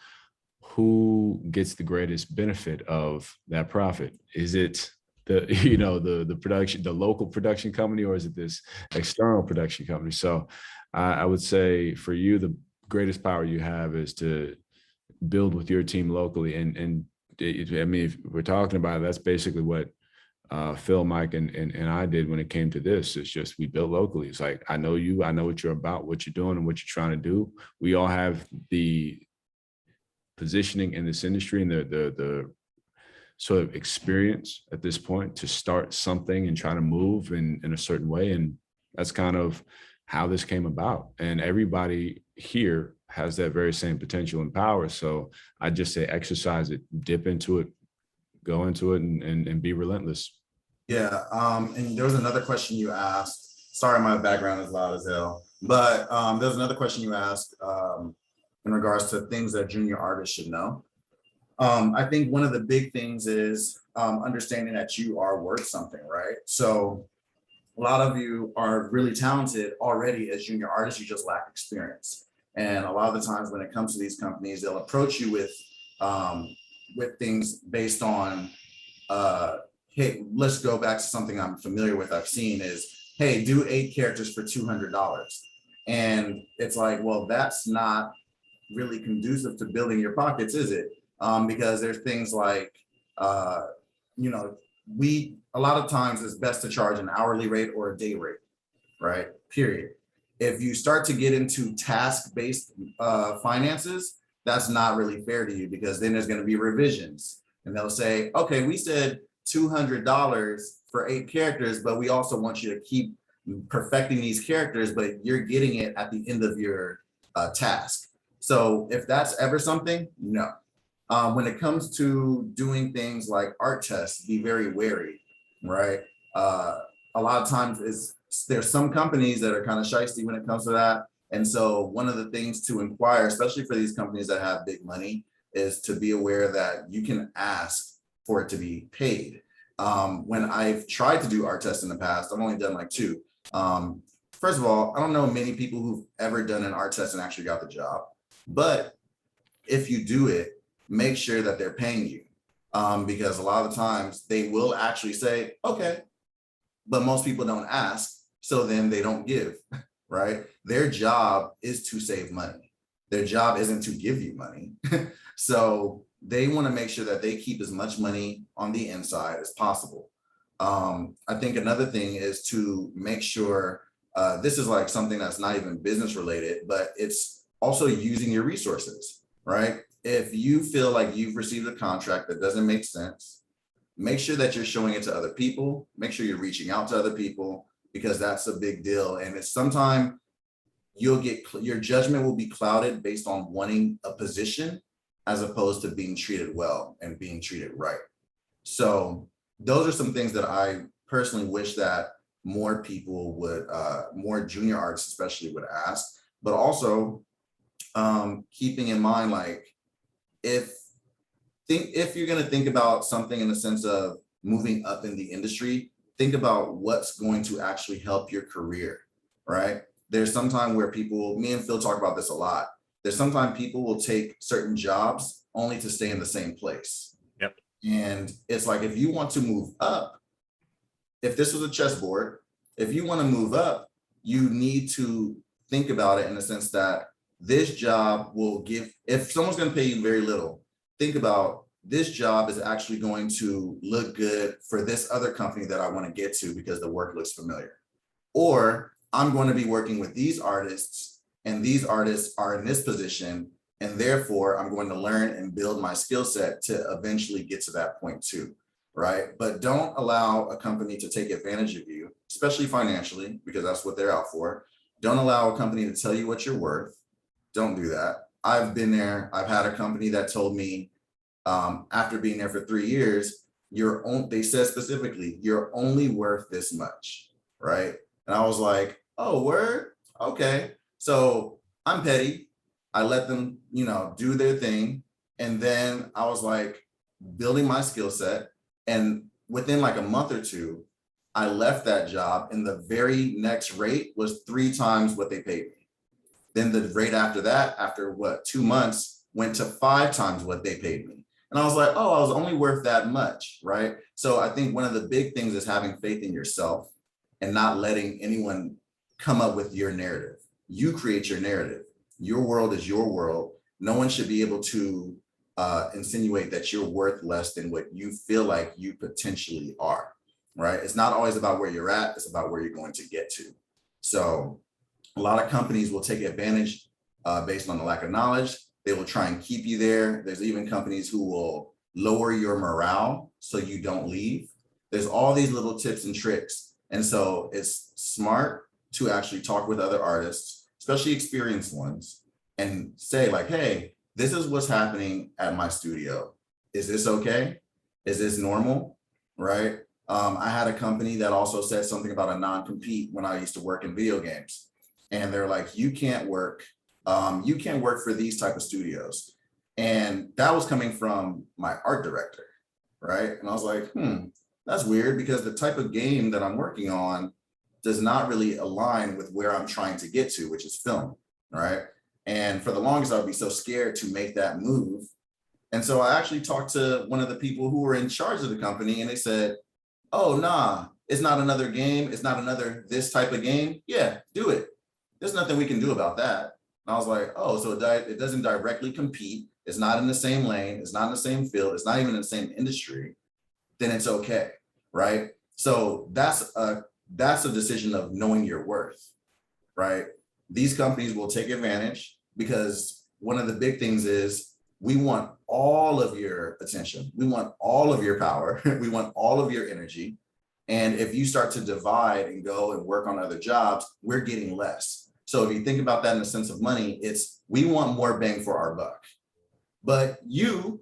who gets the greatest benefit of that profit? Is it the production, the local production company, or is it this external production company? So I would say for you, the greatest power you have is to build with your team locally. And I mean, if we're talking about it, that's basically what Phil, Mike, and I did when it came to this. It's just, we built locally. It's like, I know you, I know what you're about, what you're doing, and what you're trying to do. We all have the positioning in this industry and the sort of experience at this point to start something and try to move in a certain way. And that's kind of how this came about. And everybody here has that very same potential and power. So I just say, exercise it, dip into it, go into it, and be relentless. Yeah, and there was another question you asked. Sorry, my background is loud as hell. But there was another question you asked in regards to things that junior artists should know. I think one of the big things is understanding that you are worth something, right? So a lot of you are really talented already as junior artists, you just lack experience. And a lot of the times when it comes to these companies, they'll approach you with things based on, hey, let's go back to something I'm familiar with, I've seen is, hey, do 8 characters for $200. And it's like, well, that's not really conducive to building your pockets, is it? Because there's things like, a lot of times it's best to charge an hourly rate or a day rate, right? Period. If you start to get into task-based finances, that's not really fair to you, because then there's going to be revisions and they'll say, okay, we said $200 for 8 characters, but we also want you to keep perfecting these characters, but you're getting it at the end of your task. So if that's ever something, no. When it comes to doing things like art tests, be very wary, right? A lot of times there's some companies that are kind of shysty when it comes to that. And so one of the things to inquire, especially for these companies that have big money, is to be aware that you can ask for it to be paid. When I've tried to do art tests in the past, I've only done like 2. First of all, I don't know many people who've ever done an art test and actually got the job. But if you do it, make sure that they're paying you, because a lot of times they will actually say, okay, but most people don't ask. So then they don't give, right? Their job is to save money. Their job isn't to give you money. So they want to make sure that they keep as much money on the inside as possible. I think another thing is to make sure, this is like something that's not even business related, but it's also using your resources, right? If you feel like you've received a contract that doesn't make sense, make sure that you're showing it to other people, make sure you're reaching out to other people, because that's a big deal. And it's sometimes your judgment will be clouded based on wanting a position as opposed to being treated well and being treated right. So those are some things that I personally wish that more people would, more junior artists especially would ask, but also keeping in mind, like, if you're going to think about something in the sense of moving up in the industry, think about what's going to actually help your career, right? There's some time where people, me and Phil talk about this a lot. There's sometimes people will take certain jobs only to stay in the same place. Yep. And it's like, if you want to move up, if this was a chessboard, if you want to move up, you need to think about it in the sense that this job will give, if someone's going to pay you very little, think about this job is actually going to look good for this other company that I want to get to because the work looks familiar. Or I'm going to be working with these artists, and these artists are in this position, and therefore I'm going to learn and build my skill set to eventually get to that point too, right? But don't allow a company to take advantage of you, especially financially, because that's what they're out for. Don't allow a company to tell you what you're worth. Don't do that. I've been there. I've had a company that told me, after being there for 3 years, they said specifically, you're only worth this much, right? And I was like, oh, word? Okay. So I'm petty. I let them, do their thing. And then I was like building my skill set. And within like a month or two, I left that job, and the very next rate was 3 times what they paid me. Then the rate after that, after 2 months, went to 5 times what they paid me. And I was like, oh, I was only worth that much, right? So I think one of the big things is having faith in yourself and not letting anyone come up with your narrative. You create your narrative. Your world is your world. No one should be able to insinuate that you're worth less than what you feel like you potentially are, right? It's not always about where you're at, it's about where you're going to get to. So a lot of companies will take advantage based on the lack of knowledge. They will try and keep you there. There's even companies who will lower your morale so you don't leave. There's all these little tips and tricks. And so it's smart to actually talk with other artists, especially experienced ones, and say like, hey, this is what's happening at my studio. Is this okay? Is this normal? Right? I had a company that also said something about a non-compete when I used to work in video games. And they're like, you can't work for these type of studios. And that was coming from my art director, right? And I was like, that's weird, because the type of game that I'm working on does not really align with where I'm trying to get to, which is film, right? And for the longest, I would be so scared to make that move. And so I actually talked to one of the people who were in charge of the company, and they said, oh, nah, it's not another game. It's not another this type of game. Yeah, do it. There's nothing we can do about that. And I was like, oh, so it doesn't directly compete. It's not in the same lane. It's not in the same field. It's not even in the same industry. Then it's okay, right? So that's a decision of knowing your worth, right? These companies will take advantage, because one of the big things is we want all of your attention. We want all of your power. We want all of your energy. And if you start to divide and go and work on other jobs, we're getting less. So if you think about that in the sense of money, we want more bang for our buck. But you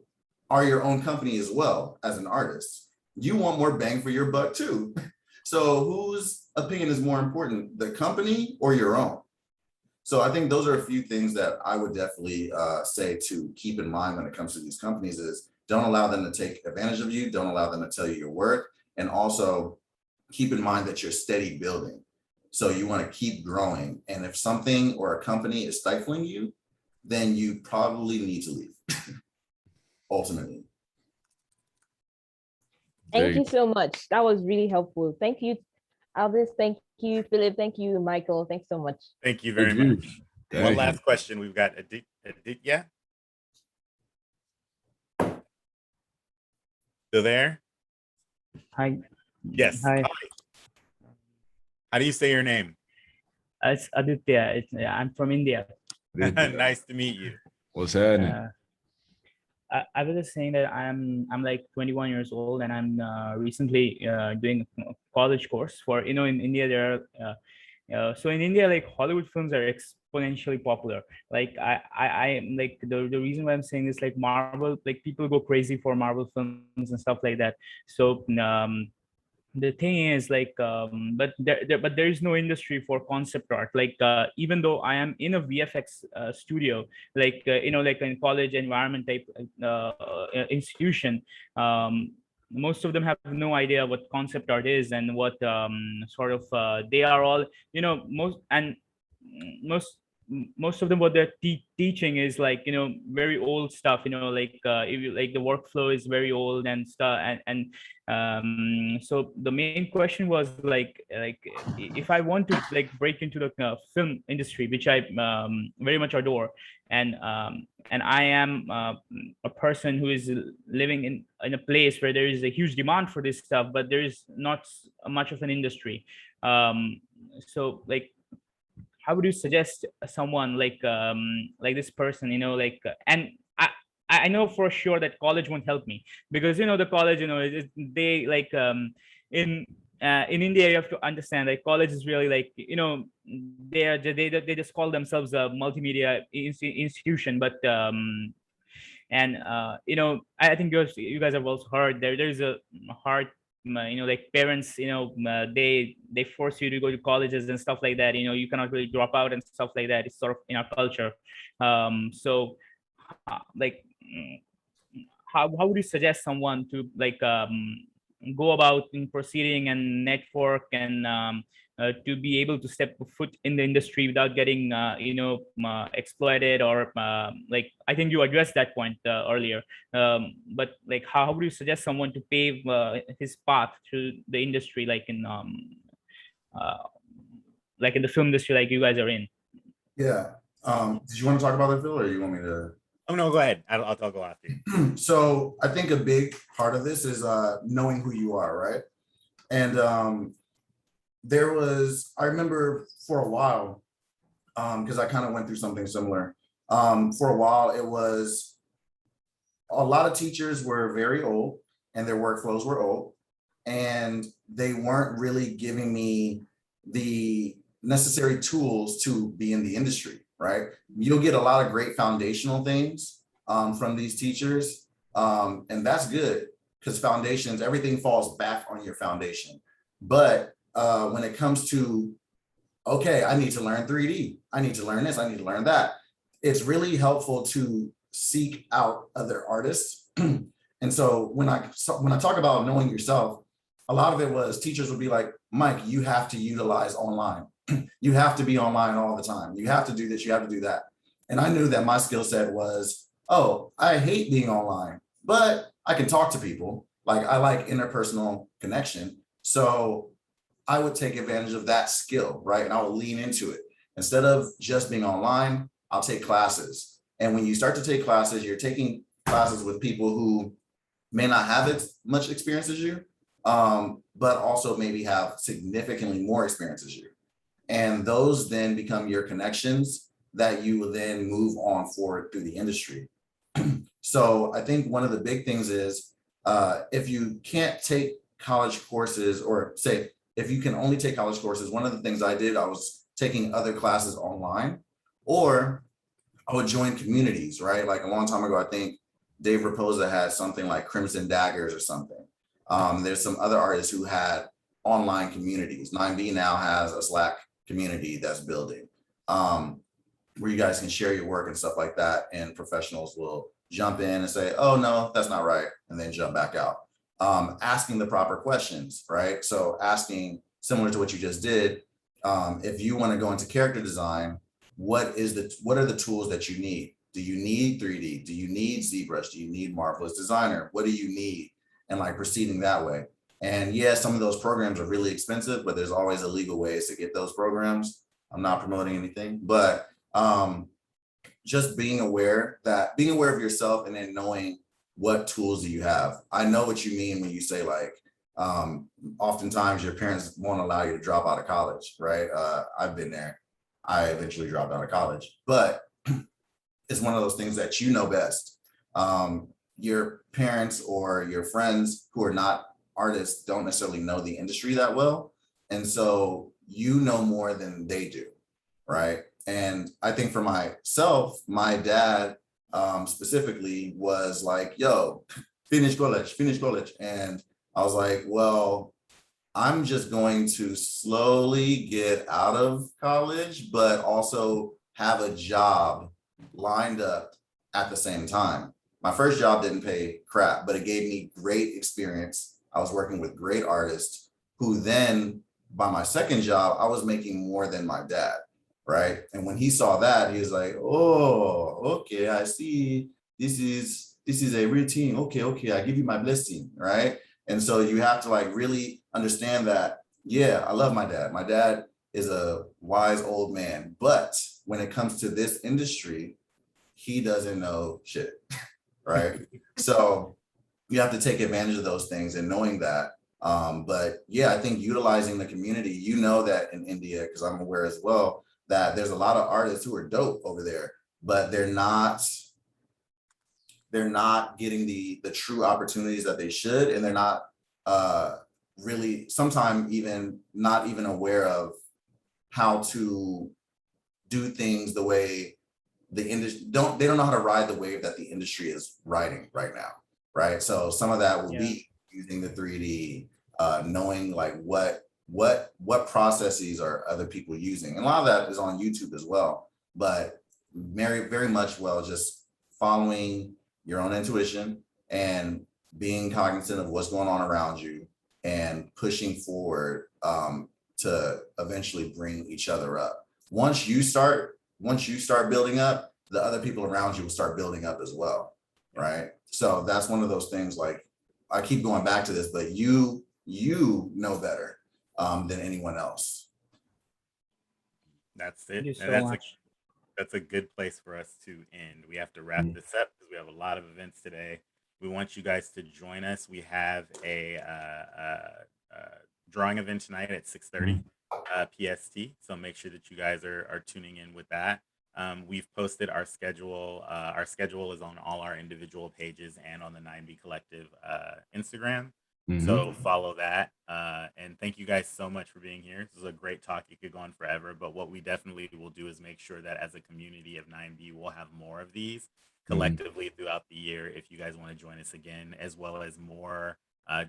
are your own company as well as an artist. You want more bang for your buck too. So whose opinion is more important, the company or your own? So I think those are a few things that I would definitely say to keep in mind when it comes to these companies is don't allow them to take advantage of you. Don't allow them to tell you your worth. And also keep in mind that you're steady building. So you want to keep growing. And if something or a company is stifling you, then you probably need to leave, ultimately. Thank you so much. That was really helpful. Thank you, Aldis. Thank you, Philip. Thank you, Michael. Thanks so much. Thank you very much. One last question. We've got Aditya. Still there? Hi. Yes. Hi. How do you say your name? It's Aditya. I'm from India. Nice to meet you. What's happening? I was just saying that I'm like 21 years old, and I'm recently doing a college course for, in India there are so in India, like Hollywood films are exponentially popular. Like I like the reason why I'm saying this, like Marvel, like people go crazy for Marvel films and stuff like that. So the thing is like but there is no industry for concept art. Like even though I am in a VFX studio, like like in college environment type institution, most of them have no idea what concept art is and what sort of they are all most most of them, what they're teaching is like, very old stuff, like if you like the workflow is very old and stuff. So the main question was like if I want to like break into the film industry, which I very much adore, and I am a person who is living in a place where there is a huge demand for this stuff, but there is not much of an industry. So like, how would you suggest someone like this person, and I know for sure that college won't help me, because the college, they like in India, you have to understand like college is really like, they just call themselves a multimedia institution, but I think you guys have also heard there's a hard, like parents, they force you to go to colleges and stuff like that. You cannot really drop out and stuff like that. It's sort of in our culture. So like, how would you suggest someone to like go about in proceeding and network and to be able to step foot in the industry without getting exploited, or like, I think you addressed that point earlier, but like, how would you suggest someone to pave his path through the industry, like in the film industry like you guys are in? Yeah. Did you want to talk about that, Phil, or you want me to? Oh no, go ahead. I'll go after you. So I think a big part of this is knowing who you are, right? And I remember for a while, because I kind of went through something similar. For a while, it was a lot of teachers were very old and their workflows were old, and they weren't really giving me the necessary tools to be in the industry, right? You'll get a lot of great foundational things from these teachers, and that's good, because foundations, everything falls back on your foundation. But when it comes to, okay, I need to learn 3D, I need to learn this, I need to learn that, it's really helpful to seek out other artists. And so when I talk about knowing yourself, a lot of it was teachers would be like, Mike, you have to utilize online. You have to be online all the time. You have to do this, you have to do that. And I knew that my skill set was, oh, I hate being online, but I can talk to people. Like, I like interpersonal connection. So I would take advantage of that skill, right? And I would lean into it. Instead of just being online, I'll take classes. And when you start to take classes, you're taking classes with people who may not have as much experience as you, but also maybe have significantly more experience as you. And those then become your connections that you will then move on forward through the industry. So I think one of the big things is if you can't take college courses, or say, if you can only take college courses, one of the things I did, I was taking other classes online, or I would join communities, right? Like a long time ago, I think Dave Raposa had something like Crimson Daggers or something. There's some other artists who had online communities. 9B now has a Slack community that's building, where you guys can share your work and stuff like that, and professionals will jump in and say, oh no, that's not right, and then jump back out. Asking the proper questions, right? So asking, similar to what you just did, if you want to go into character design, what are the tools that you need? Do you need 3D? Do you need ZBrush? Do you need Marvelous Designer? What do you need? And like proceeding that way. And yeah, some of those programs are really expensive, but there's always illegal ways to get those programs. I'm not promoting anything, but just being aware of yourself, and then knowing what tools do you have. I know what you mean when you say like, oftentimes your parents won't allow you to drop out of college, right? I've been there. I eventually dropped out of college, but it's one of those things that you know best. Your parents or your friends who are not artists don't necessarily know the industry that well. And so you know more than they do, right? And I think for myself, my dad specifically was like, yo, finish college. And I was like, well, I'm just going to slowly get out of college, but also have a job lined up at the same time. My first job didn't pay crap, but it gave me great experience. I was working with great artists who then, by my second job, I was making more than my dad, right? And when he saw that, he was like, oh, okay, I see. This is a routine. Okay, I give you my blessing, right? And so you have to like really understand that, yeah, I love my dad. My dad is a wise old man, but when it comes to this industry, he doesn't know shit, right? So you have to take advantage of those things and knowing that. But yeah, I think utilizing the community, you know that in India, because I'm aware as well, that there's a lot of artists who are dope over there, but they're not getting the true opportunities that they should, and they're not really sometimes even not even aware of how to do things the way the industry they don't know how to ride the wave that the industry is riding right now, right? So some of that will be using the 3D, knowing like what processes are other people using, and a lot of that is on YouTube as well, but very much well just following your own intuition and being cognizant of what's going on around you and pushing forward to eventually bring each other up. Once you start building up, the other people around you will start building up as well, right? So that's one of those things, like I keep going back to this, but you know better than anyone else. That's it. Thank you And so much. that's a good place for us to end. We have to wrap this up because we have a lot of events today. We want you guys to join us. We have a drawing event tonight at 6:30 PST. So make sure that you guys are tuning in with that. We've posted our schedule. Our schedule is on all our individual pages and on the 9B Collective Instagram. So follow that. And thank you guys so much for being here. This is a great talk. It could go on forever, but what we definitely will do is make sure that as a community of 9B, we'll have more of these collectively throughout the year if you guys want to join us again, as well as more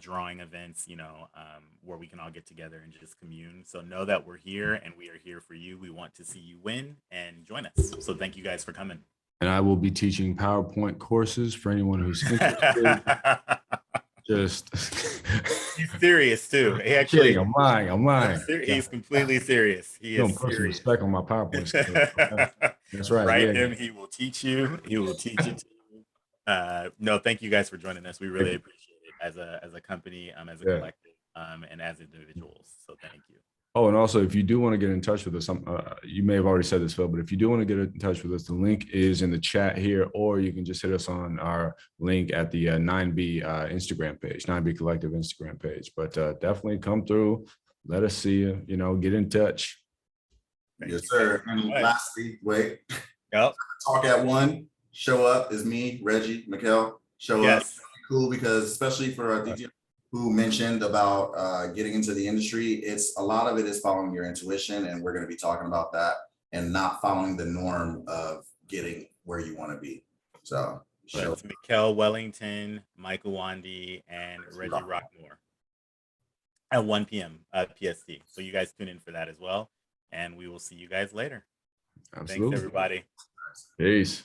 drawing events, where we can all get together and just commune. So know that we're here and we are here for you. We want to see you win and join us. So thank you guys for coming. And I will be teaching PowerPoint courses for anyone who's interested. Just he's serious too. He actually, I'm lying. He's completely serious. He is put some serious. respect on my PowerPoint skills. That's right. Write him. He will teach you. He will teach it to you. No, thank you guys for joining us. We really appreciate it as a company, as a collective, and as individuals. So thank you. Oh, and also, if you do want to get in touch with us, you may have already said this, Phil, but if you do want to get in touch with us, the link is in the chat here, or you can just hit us on our link at the 9B Instagram page, 9B Collective Instagram page. But definitely come through, let us see you, get in touch. Yes, sir. And lastly, wait. Yep. Talk at 1. Show up is me, Reggie, Mikkel. Show up. Cool, because especially for our DJ who mentioned about getting into the industry, a lot of it is following your intuition, and we're going to be talking about that and not following the norm of getting where you want to be. So it's Mikkel Wellington, Mike Uwandi, and Reggie Rockmore at 1 p.m. PST. So you guys tune in for that as well, and we will see you guys later. Absolutely. Thanks, everybody. Peace.